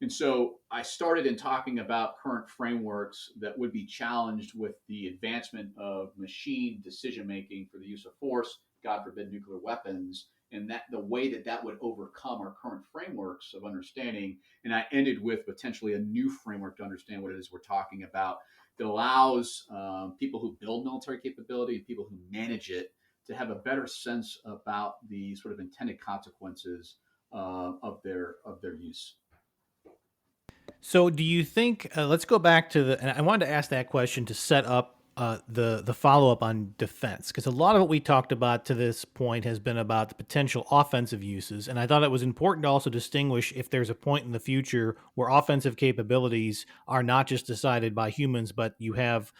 And so I started in talking about current frameworks that would be challenged with the advancement of machine decision making for the use of force, God forbid, nuclear weapons, and that the way that would overcome our current frameworks of understanding. And I ended with potentially a new framework to understand what it is we're talking about that allows people who build military capability and people who manage it to have a better sense about the sort of intended consequences of their use. So, do you think? Let's go back to the. And I wanted to ask that question to set up the follow up on defense, because a lot of what we talked about to this point has been about the potential offensive uses, and I thought it was important to also distinguish if there's a point in the future where offensive capabilities are not just decided by humans, but you have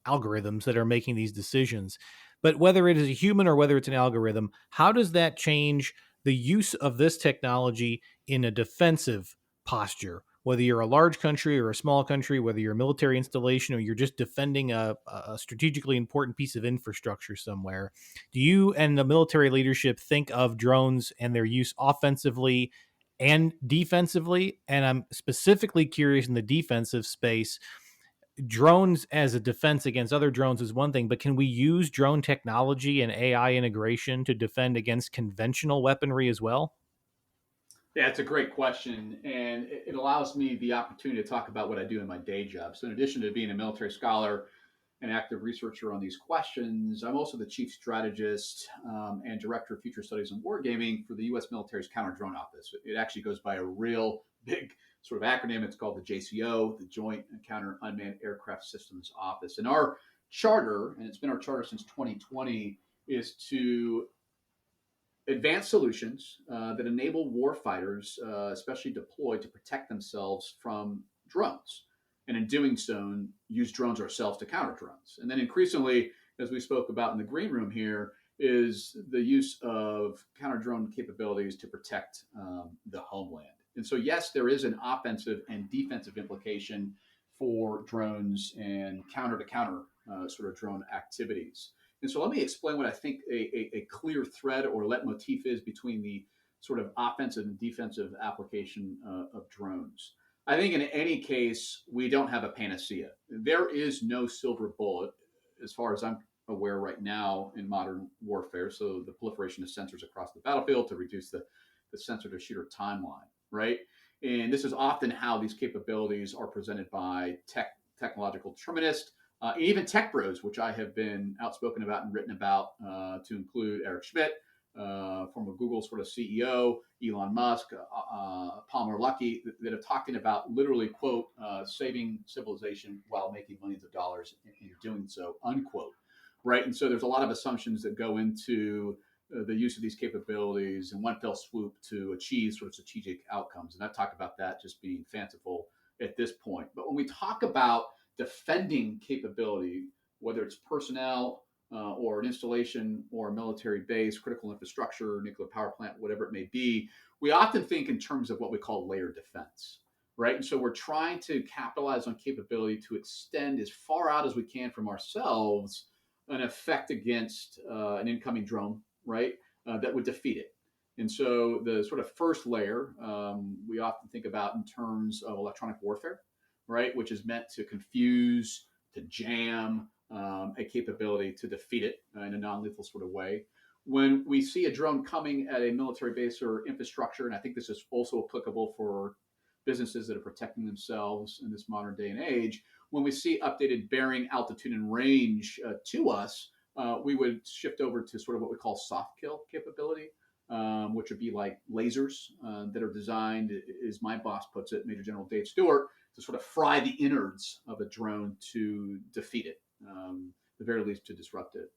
algorithms that are making these decisions. But whether it is a human or whether it's an algorithm, how does that change the use of this technology in a defensive posture? Whether you're a large country or a small country, whether you're a military installation or you're just defending a strategically important piece of infrastructure somewhere, do you and the military leadership think of drones and their use offensively and defensively? And I'm specifically curious in the defensive space. Drones as a defense against other drones is one thing, but can we use drone technology and AI integration to defend against conventional weaponry as well? Yeah, it's a great question, and it allows me the opportunity to talk about what I do in my day job. So, in addition to being a military scholar and active researcher on these questions, I'm also the chief strategist and director of future studies and wargaming for the U.S. military's counter drone office. It actually goes by a real big sort of acronym. It's called the JCO, the Joint Counter Unmanned Aircraft Systems Office. And our charter, and it's been our charter since 2020, is to advanced solutions that enable warfighters, especially deployed, to protect themselves from drones. And in doing so, use drones ourselves to counter drones. And then increasingly, as we spoke about in the green room here, is the use of counter drone capabilities to protect the homeland. And so, yes, there is an offensive and defensive implication for drones and counter to counter sort of drone activities. And so let me explain what I think a clear thread or leitmotif is between the sort of offensive and defensive application of drones. I think in any case, we don't have a panacea. There is no silver bullet, as far as I'm aware right now in modern warfare. So the proliferation of sensors across the battlefield to reduce the sensor to shooter timeline, right? And this is often how these capabilities are presented by technological determinists, even tech bros, which I have been outspoken about and written about, to include Eric Schmidt, former Google sort of CEO, Elon Musk, Palmer Luckey, that have talked about literally, quote, saving civilization while making millions of dollars in doing so, unquote, right? And so there's a lot of assumptions that go into the use of these capabilities in one fell swoop to achieve sort of strategic outcomes. And I've talked about that just being fanciful at this point. But when we talk about defending capability, whether it's personnel or an installation or a military base, critical infrastructure, nuclear power plant, whatever it may be, we often think in terms of what we call layered defense, right? And so we're trying to capitalize on capability to extend as far out as we can from ourselves an effect against an incoming drone, right, that would defeat it. And so the sort of first layer we often think about in terms of electronic warfare, right, which is meant to confuse, to jam a capability to defeat it in a non-lethal sort of way. When we see a drone coming at a military base or infrastructure, and I think this is also applicable for businesses that are protecting themselves in this modern day and age, when we see updated bearing, altitude, and range to us, we would shift over to sort of what we call soft kill capability, which would be like lasers that are designed, as my boss puts it, Major General Dave Stewart, to sort of fry the innards of a drone to defeat it, the very least to disrupt it.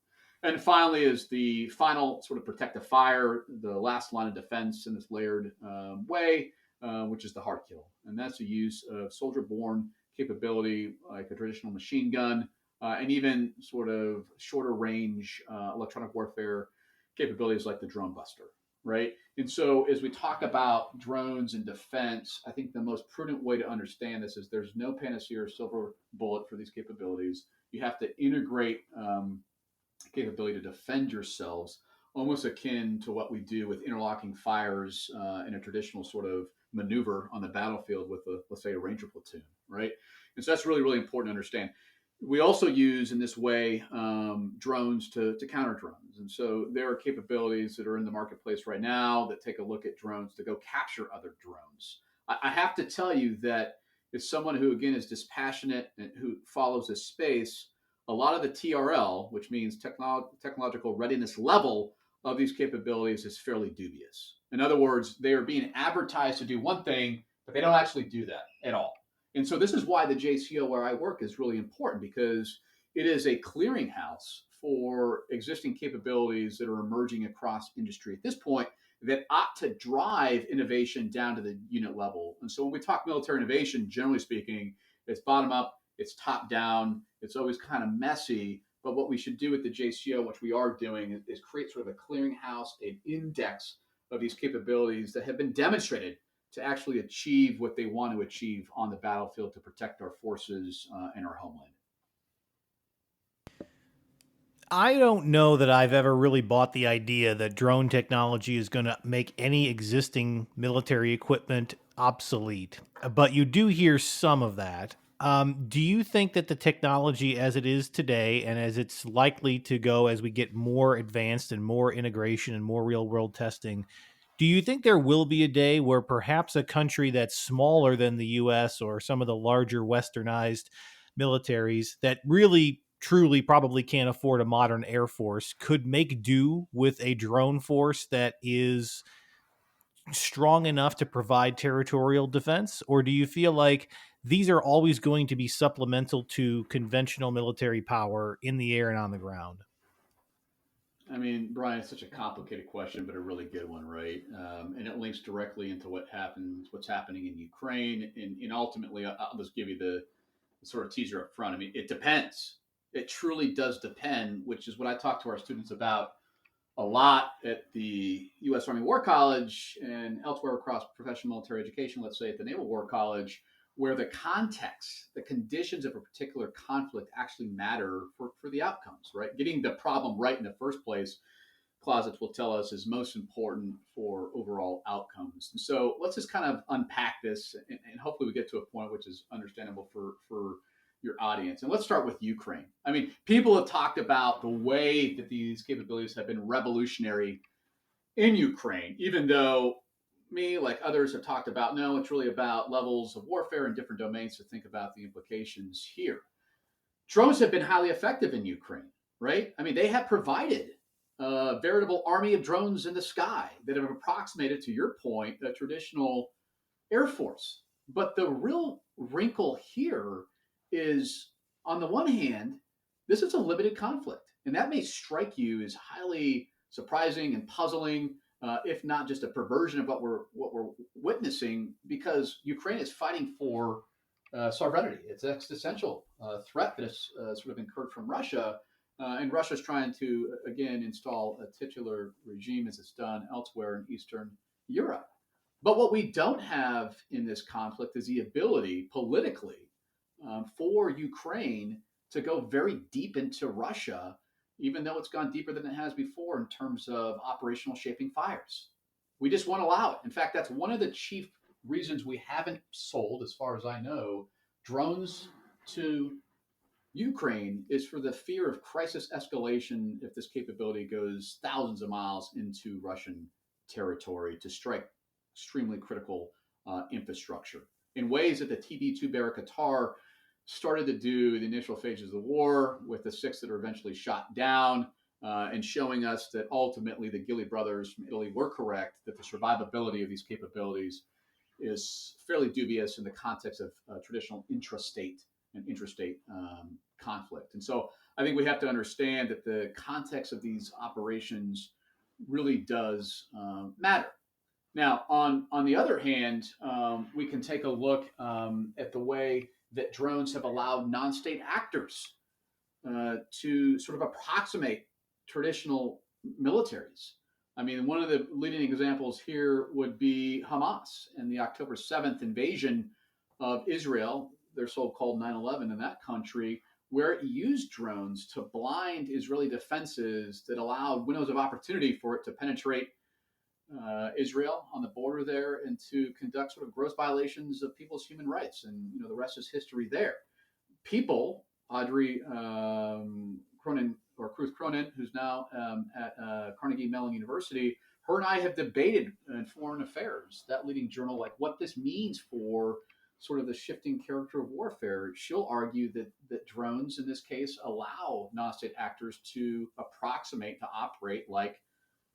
And finally is the final sort of protective fire, the last line of defense in this layered way, which is the hard kill. And that's the use of soldier-borne capability like a traditional machine gun, and even sort of shorter range electronic warfare capabilities like the drone buster, right? And so as we talk about drones and defense, I think the most prudent way to understand this is there's no panacea or silver bullet for these capabilities. You have to integrate capability to defend yourselves, almost akin to what we do with interlocking fires in a traditional sort of maneuver on the battlefield with, let's say, a ranger platoon, right? And so that's really, really important to understand. We also use in this way drones to counter drones. And so there are capabilities that are in the marketplace right now that take a look at drones to go capture other drones. I have to tell you that as someone who, again, is dispassionate and who follows this space, a lot of the TRL, which means technological readiness level of these capabilities, is fairly dubious. In other words, they are being advertised to do one thing, but they don't actually do that at all. And so this is why the JCO where I work is really important, because it is a clearinghouse for existing capabilities that are emerging across industry at this point that ought to drive innovation down to the unit level. And so when we talk military innovation, generally speaking, it's bottom up, it's top down, it's always kind of messy. But what we should do at the JCO, which we are doing, is create sort of a clearinghouse, an index of these capabilities that have been demonstrated to actually achieve what they want to achieve on the battlefield to protect our forces and our homeland. I don't know that I've ever really bought the idea that drone technology is going to make any existing military equipment obsolete, but you do hear some of that. Do you think that the technology as it is today and as it's likely to go as we get more advanced and more integration and more real world testing, do you think there will be a day where perhaps a country that's smaller than the US or some of the larger westernized militaries that really truly probably can't afford a modern air force could make do with a drone force that is strong enough to provide territorial defense? Or do you feel like these are always going to be supplemental to conventional military power in the air and on the ground? I mean, Brian, it's such a complicated question, but a really good one, right? And it links directly into what's happening in Ukraine, and ultimately, I'll just give you the sort of teaser up front. I mean, it depends. It truly does depend, which is what I talk to our students about a lot at the U.S. Army War College and elsewhere across professional military education, let's say at the Naval War College, where the context, the conditions of a particular conflict actually matter for the outcomes, right? Getting the problem right in the first place, closets will tell us, is most important for overall outcomes. And so let's just kind of unpack this, and hopefully we get to a point which is understandable for your audience. And let's start with Ukraine. I mean, people have talked about the way that these capabilities have been revolutionary in Ukraine, even though me, like others, have talked about, no, it's really about levels of warfare in different domains to think about the implications here. Drones have been highly effective in Ukraine, right? I mean, they have provided a veritable army of drones in the sky that have approximated, to your point, a traditional Air Force. But the real wrinkle here is, on the one hand, this is a limited conflict, and that may strike you as highly surprising and puzzling, if not just a perversion of what we're witnessing, because Ukraine is fighting for sovereignty. It's an existential threat that is sort of incurred from Russia, and Russia's trying to again install a titular regime as it's done elsewhere in Eastern Europe. But what we don't have in this conflict is the ability politically for Ukraine to go very deep into Russia, even though it's gone deeper than it has before in terms of operational shaping fires. We just won't allow it. In fact, that's one of the chief reasons we haven't sold, as far as I know, drones to Ukraine, is for the fear of crisis escalation if this capability goes thousands of miles into Russian territory to strike extremely critical infrastructure in ways that the TB2 Barrack Qatar started to do the initial phases of the war with the 6 that are eventually shot down, and showing us that ultimately the Gilly brothers from Italy were correct, that the survivability of these capabilities is fairly dubious in the context of traditional intrastate and interstate conflict. And so I think we have to understand that the context of these operations really does matter. Now, on the other hand, we can take a look at the way that drones have allowed non-state actors to sort of approximate traditional militaries. I mean, one of the leading examples here would be Hamas and the October 7th invasion of Israel, their so-called 9/11 in that country, where it used drones to blind Israeli defenses that allowed windows of opportunity for it to penetrate Israel on the border there and to conduct sort of gross violations of people's human rights. And, the rest is history there. People, Audrey Cronin, or Cruz Cronin, who's now at Carnegie Mellon University, her and I have debated in Foreign Affairs, that leading journal, like what this means for sort of the shifting character of warfare. She'll argue that drones, in this case, allow non-state actors to approximate, to operate like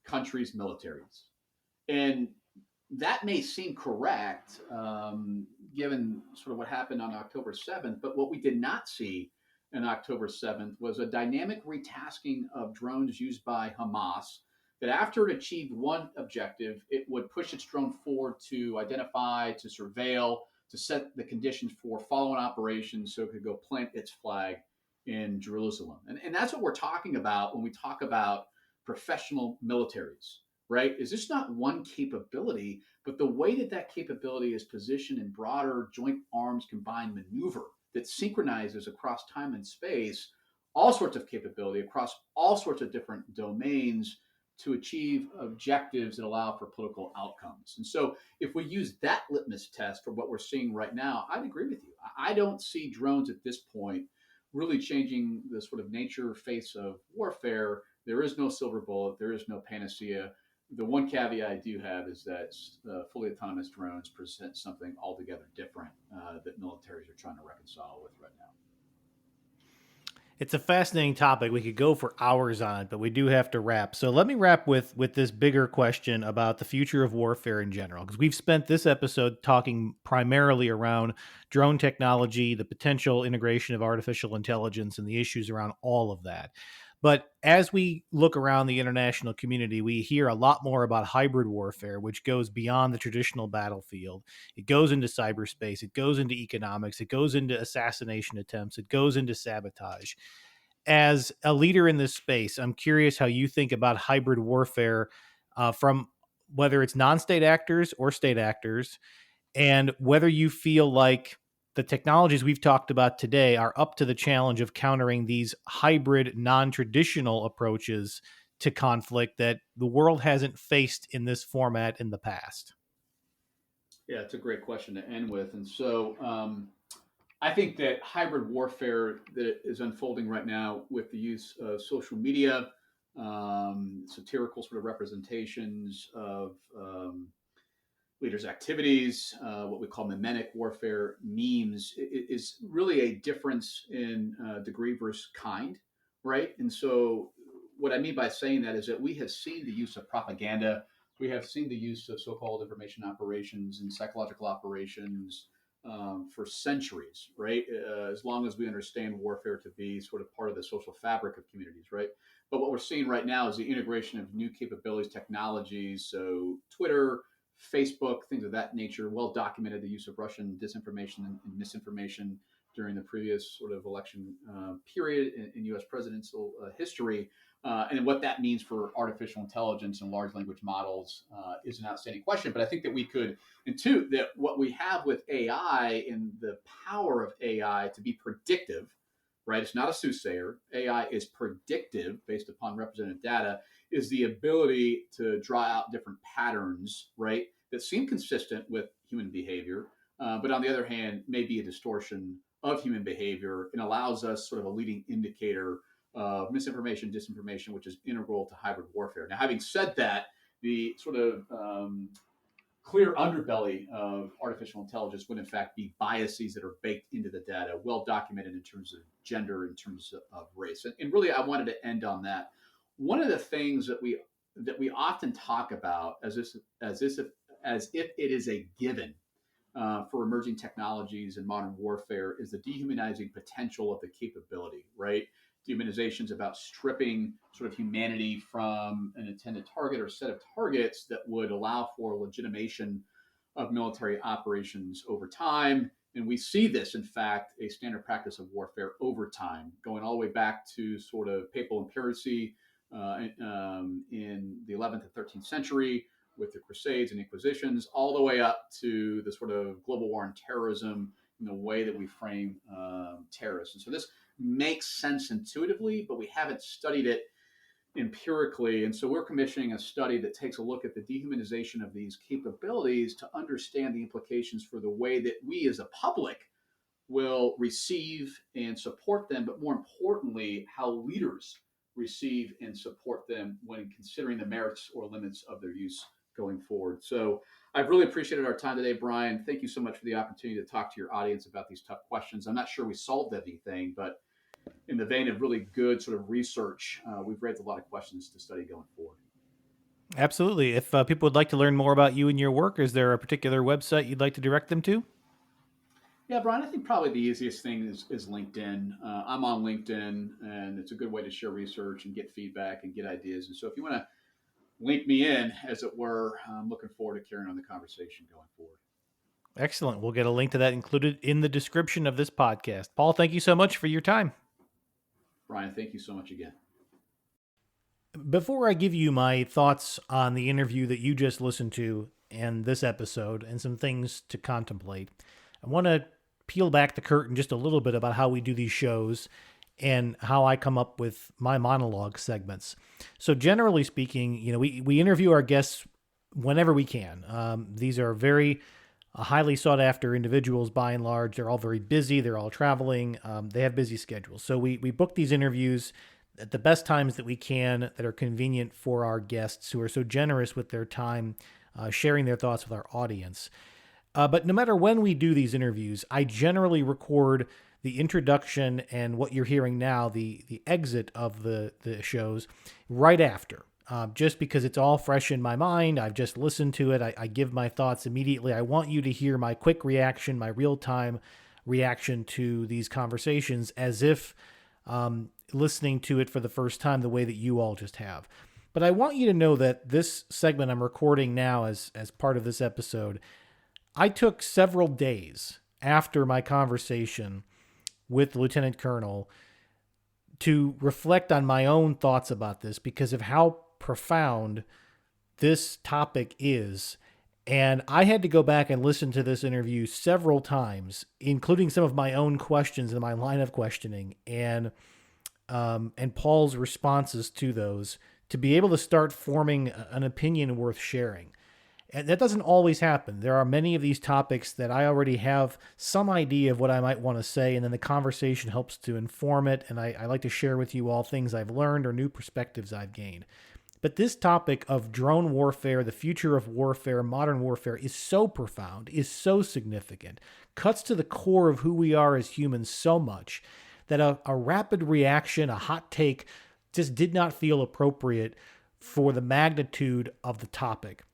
countries' militaries. And that may seem correct, given sort of what happened on October 7th, but what we did not see on October 7th was a dynamic retasking of drones used by Hamas, that after it achieved one objective, it would push its drone forward to identify, to surveil, to set the conditions for follow-on operations so it could go plant its flag in Jerusalem. And that's what we're talking about when we talk about professional militaries, right? Is this not one capability, but the way that capability is positioned in broader joint arms combined maneuver that synchronizes across time and space all sorts of capability across all sorts of different domains to achieve objectives that allow for political outcomes. And so if we use that litmus test for what we're seeing right now, I'd agree with you. I don't see drones at this point really changing the sort of nature face of warfare. There is no silver bullet. There is no panacea. The one caveat I do have is that fully autonomous drones present something altogether different that militaries are trying to reconcile with right now. It's a fascinating topic. We could go for hours on it, but we do have to wrap. So let me wrap with this bigger question about the future of warfare in general, because we've spent this episode talking primarily around drone technology, the potential integration of artificial intelligence, and the issues around all of that. But as we look around the international community, we hear a lot more about hybrid warfare, which goes beyond the traditional battlefield. It goes into cyberspace, it goes into economics, it goes into assassination attempts, it goes into sabotage. As a leader in this space, I'm curious how you think about hybrid warfare from whether it's non-state actors or state actors, and whether you feel like the technologies we've talked about today are up to the challenge of countering these hybrid, non-traditional approaches to conflict that the world hasn't faced in this format in the past. Yeah, it's a great question to end with. And so I think that hybrid warfare that is unfolding right now with the use of social media, satirical sort of representations of leaders' activities, what we call mimetic warfare, memes, is really a difference in degree versus kind, right? And so, what I mean by saying that is that we have seen the use of propaganda, we have seen the use of so-called information operations and psychological operations for centuries, right? As long as we understand warfare to be sort of part of the social fabric of communities, right? But what we're seeing right now is the integration of new capabilities, technologies, so Twitter, Facebook, things of that nature, well documented the use of Russian disinformation and misinformation during the previous sort of election period in U.S. presidential history. And what that means for artificial intelligence and large language models is an outstanding question. But I think that we could, and two, that what we have with AI and the power of AI to be predictive, right? It's not a soothsayer. AI is predictive based upon representative data, is the ability to draw out different patterns, right, that seem consistent with human behavior, but on the other hand, may be a distortion of human behavior and allows us sort of a leading indicator of misinformation, disinformation, which is integral to hybrid warfare. Now, having said that, the sort of clear underbelly of artificial intelligence would in fact be biases that are baked into the data, well documented in terms of gender, in terms of race. And really, I wanted to end on that. One of the things that we often talk about as if it is a given for emerging technologies and modern warfare is the dehumanizing potential of the capability, right? Dehumanization is about stripping sort of humanity from an intended target or set of targets that would allow for legitimation of military operations over time. And we see this, in fact, a standard practice of warfare over time, going all the way back to sort of papal empiracy in the 11th and 13th century, with the Crusades and Inquisitions, all the way up to the sort of global war on terrorism and the way that we frame terrorists. And so this makes sense intuitively, but we haven't studied it empirically. And so we're commissioning a study that takes a look at the dehumanization of these capabilities to understand the implications for the way that we as a public will receive and support them, but more importantly, how leaders receive and support them when considering the merits or limits of their use going forward. So I've really appreciated our time today, Brian. Thank you so much for the opportunity to talk to your audience about these tough questions. I'm not sure we solved anything, but in the vein of really good sort of research, we've raised a lot of questions to study going forward. Absolutely. If people would like to learn more about you and your work, is there a particular website you'd like to direct them to? Yeah, Brian, I think probably the easiest thing is LinkedIn. I'm on LinkedIn, and it's a good way to share research and get feedback and get ideas. And so if you want to link me in, as it were, I'm looking forward to carrying on the conversation going forward. Excellent. We'll get a link to that included in the description of this podcast. Paul, thank you so much for your time. Brian, thank you so much again. Before I give you my thoughts on the interview that you just listened to and this episode and some things to contemplate, I want to peel back the curtain just a little bit about how we do these shows and how I come up with my monologue segments. So generally speaking, we interview our guests whenever we can. These are very highly sought after individuals by and large. They're all very busy. They're all traveling. They have busy schedules. So we book these interviews at the best times that we can that are convenient for our guests who are so generous with their time, sharing their thoughts with our audience. But no matter when we do these interviews, I generally record the introduction and what you're hearing now, the exit of the shows, right after. Just because it's all fresh in my mind. I've just listened to it. I give my thoughts immediately. I want you to hear my quick reaction, my real-time reaction to these conversations as if listening to it for the first time the way that you all just have. But I want you to know that this segment I'm recording now as part of this episode, I took several days after my conversation with the Lieutenant Colonel to reflect on my own thoughts about this because of how profound this topic is. And I had to go back and listen to this interview several times, including some of my own questions in my line of questioning and Paul's responses to those, to be able to start forming an opinion worth sharing. And that doesn't always happen. There are many of these topics that I already have some idea of what I might want to say, and then the conversation helps to inform it, and I like to share with you all things I've learned or new perspectives I've gained. But this topic of drone warfare, the future of warfare, modern warfare, is so profound, is so significant, cuts to the core of who we are as humans so much that a rapid reaction, a hot take, just did not feel appropriate for the magnitude of the topic.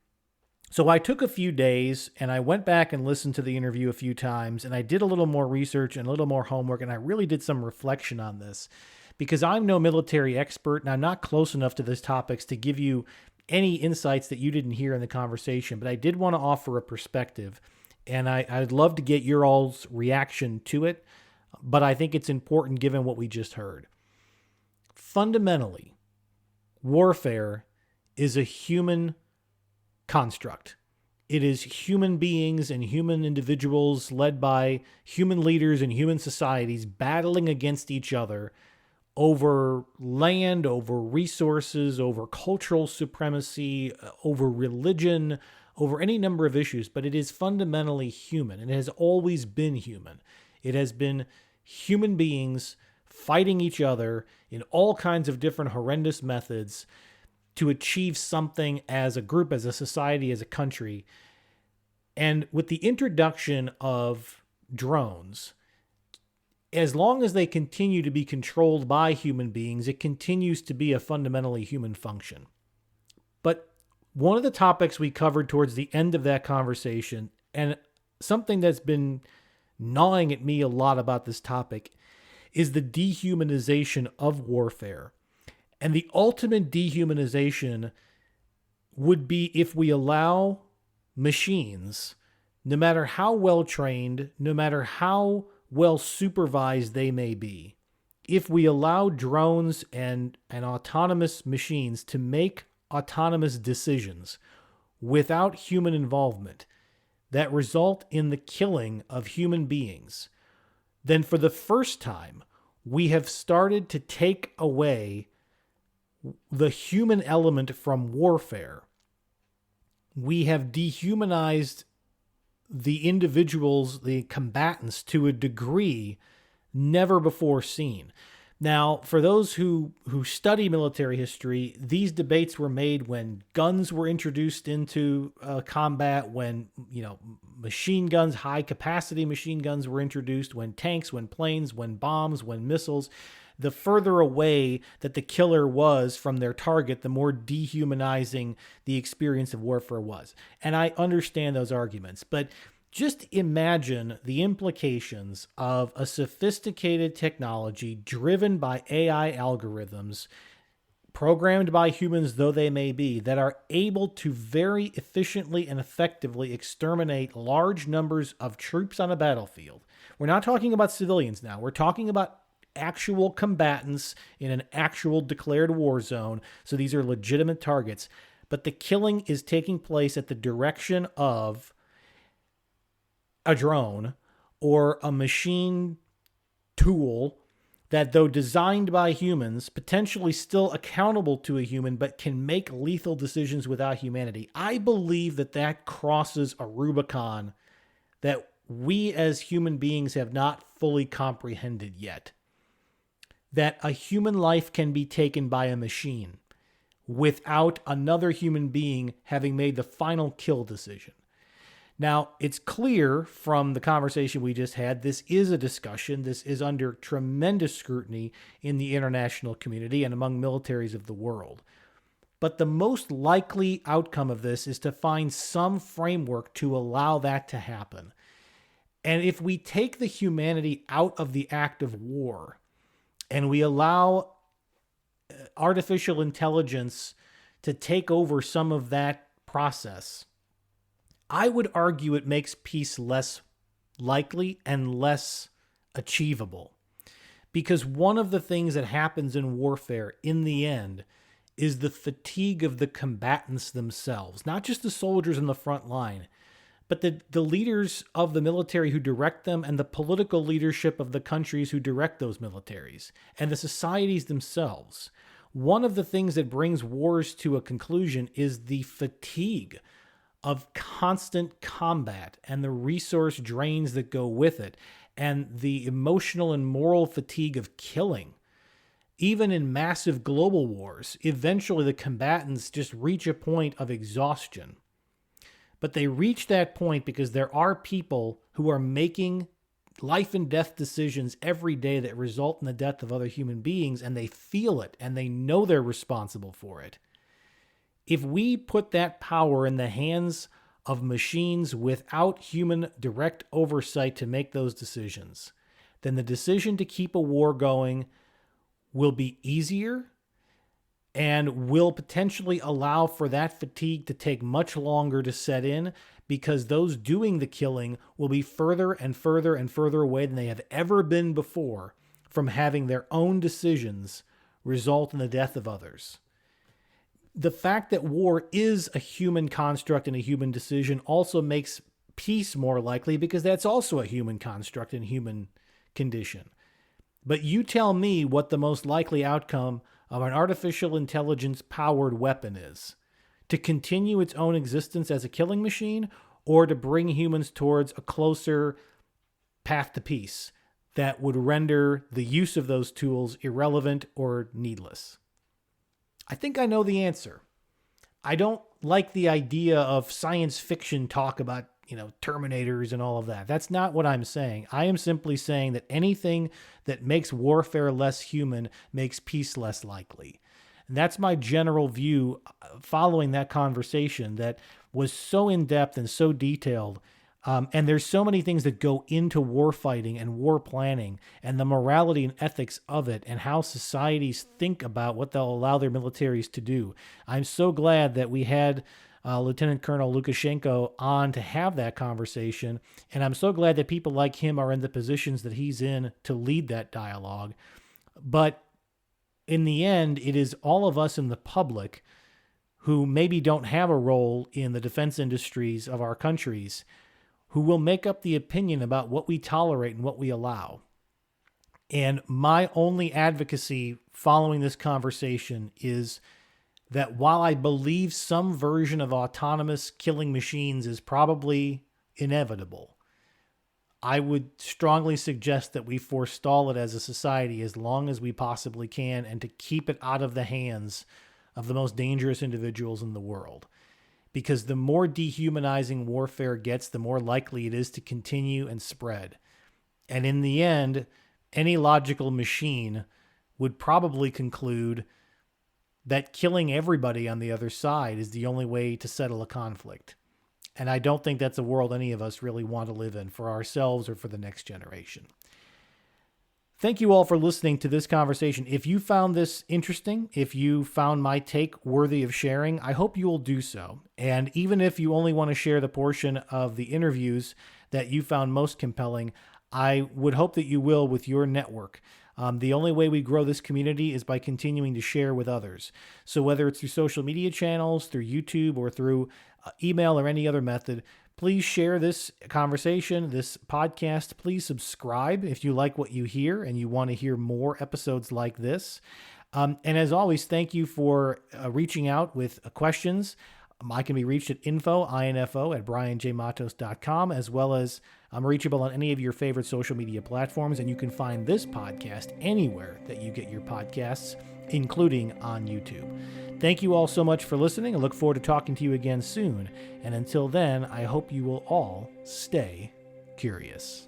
So I took a few days and I went back and listened to the interview a few times, and I did a little more research and a little more homework, and I really did some reflection on this because I'm no military expert and I'm not close enough to these topics to give you any insights that you didn't hear in the conversation, but I did want to offer a perspective, and I'd love to get your all's reaction to it, but I think it's important given what we just heard. Fundamentally, warfare is a human construct. It is human beings and human individuals led by human leaders and human societies battling against each other over land, over resources, over cultural supremacy, over religion, over any number of issues, but it is fundamentally human, and it has always been human. It has been human beings fighting each other in all kinds of different horrendous methods to achieve something as a group, as a society, as a country. And with the introduction of drones, as long as they continue to be controlled by human beings, it continues to be a fundamentally human function. But one of the topics we covered towards the end of that conversation, and something that's been gnawing at me a lot about this topic, is the dehumanization of warfare. And the ultimate dehumanization would be if we allow machines, no matter how well trained, no matter how well supervised they may be, if we allow drones and autonomous machines to make autonomous decisions without human involvement that result in the killing of human beings, then for the first time, we have started to take away the human element from warfare. We have dehumanized the individuals, the combatants, to a degree never before seen. Now, for those who study military history, these debates were made when guns were introduced into combat, when machine guns, high-capacity machine guns were introduced, when tanks, when planes, when bombs, when missiles. The further away that the killer was from their target, the more dehumanizing the experience of warfare was. And I understand those arguments, but just imagine the implications of a sophisticated technology driven by AI algorithms, programmed by humans though they may be, that are able to very efficiently and effectively exterminate large numbers of troops on a battlefield. We're not talking about civilians now. We're talking about actual combatants in an actual declared war zone. So these are legitimate targets. But the killing is taking place at the direction of a drone or a machine tool that, though designed by humans, potentially still accountable to a human, but can make lethal decisions without humanity. I believe that crosses a Rubicon that we as human beings have not fully comprehended yet. That a human life can be taken by a machine without another human being having made the final kill decision. Now, it's clear from the conversation we just had, this is a discussion. This is under tremendous scrutiny in the international community and among militaries of the world. But the most likely outcome of this is to find some framework to allow that to happen. And if we take the humanity out of the act of war and we allow artificial intelligence to take over some of that process, I would argue it makes peace less likely and less achievable. Because one of the things that happens in warfare in the end is the fatigue of the combatants themselves, not just the soldiers in the front line, but the leaders of the military who direct them and the political leadership of the countries who direct those militaries and the societies themselves. One of the things that brings wars to a conclusion is the fatigue of constant combat and the resource drains that go with it, and the emotional and moral fatigue of killing. Even in massive global wars, eventually the combatants just reach a point of exhaustion. But they reach that point because there are people who are making life and death decisions every day that result in the death of other human beings, and they feel it and they know they're responsible for it. If we put that power in the hands of machines without human direct oversight to make those decisions, then the decision to keep a war going will be easier and will potentially allow for that fatigue to take much longer to set in, because those doing the killing will be further and further and further away than they have ever been before from having their own decisions result in the death of others. The fact that war is a human construct and a human decision also makes peace more likely, because that's also a human construct and human condition. But you tell me what the most likely outcome of an artificial intelligence-powered weapon is: to continue its own existence as a killing machine, or to bring humans towards a closer path to peace that would render the use of those tools irrelevant or needless? I think I know the answer. I don't like the idea of science fiction talk about Terminators and all of that. That's not what I'm saying. I am simply saying that anything that makes warfare less human makes peace less likely. And that's my general view following that conversation that was so in-depth and so detailed. And there's so many things that go into war fighting and war planning and the morality and ethics of it and how societies think about what they'll allow their militaries to do. I'm so glad that we had Lieutenant Colonel Lushenko on to have that conversation. And I'm so glad that people like him are in the positions that he's in to lead that dialogue. But in the end, it is all of us in the public who maybe don't have a role in the defense industries of our countries who will make up the opinion about what we tolerate and what we allow. And my only advocacy following this conversation is that while I believe some version of autonomous killing machines is probably inevitable, I would strongly suggest that we forestall it as a society as long as we possibly can and to keep it out of the hands of the most dangerous individuals in the world. Because the more dehumanizing warfare gets, the more likely it is to continue and spread. And in the end, any logical machine would probably conclude that killing everybody on the other side is the only way to settle a conflict. And I don't think that's a world any of us really want to live in for ourselves or for the next generation. Thank you all for listening to this conversation. If you found this interesting, if you found my take worthy of sharing, I hope you will do so. And even if you only want to share the portion of the interviews that you found most compelling, I would hope that you will with your network. The only way we grow this community is by continuing to share with others. So whether it's through social media channels, through YouTube, or through email or any other method, please share this conversation, this podcast. Please subscribe if you like what you hear and you want to hear more episodes like this. And as always, thank you for reaching out with questions. I can be reached at info at brianjmatos.com, as well as I'm reachable on any of your favorite social media platforms, and you can find this podcast anywhere that you get your podcasts, including on YouTube. Thank you all so much for listening. I look forward to talking to you again soon. And until then, I hope you will all stay curious.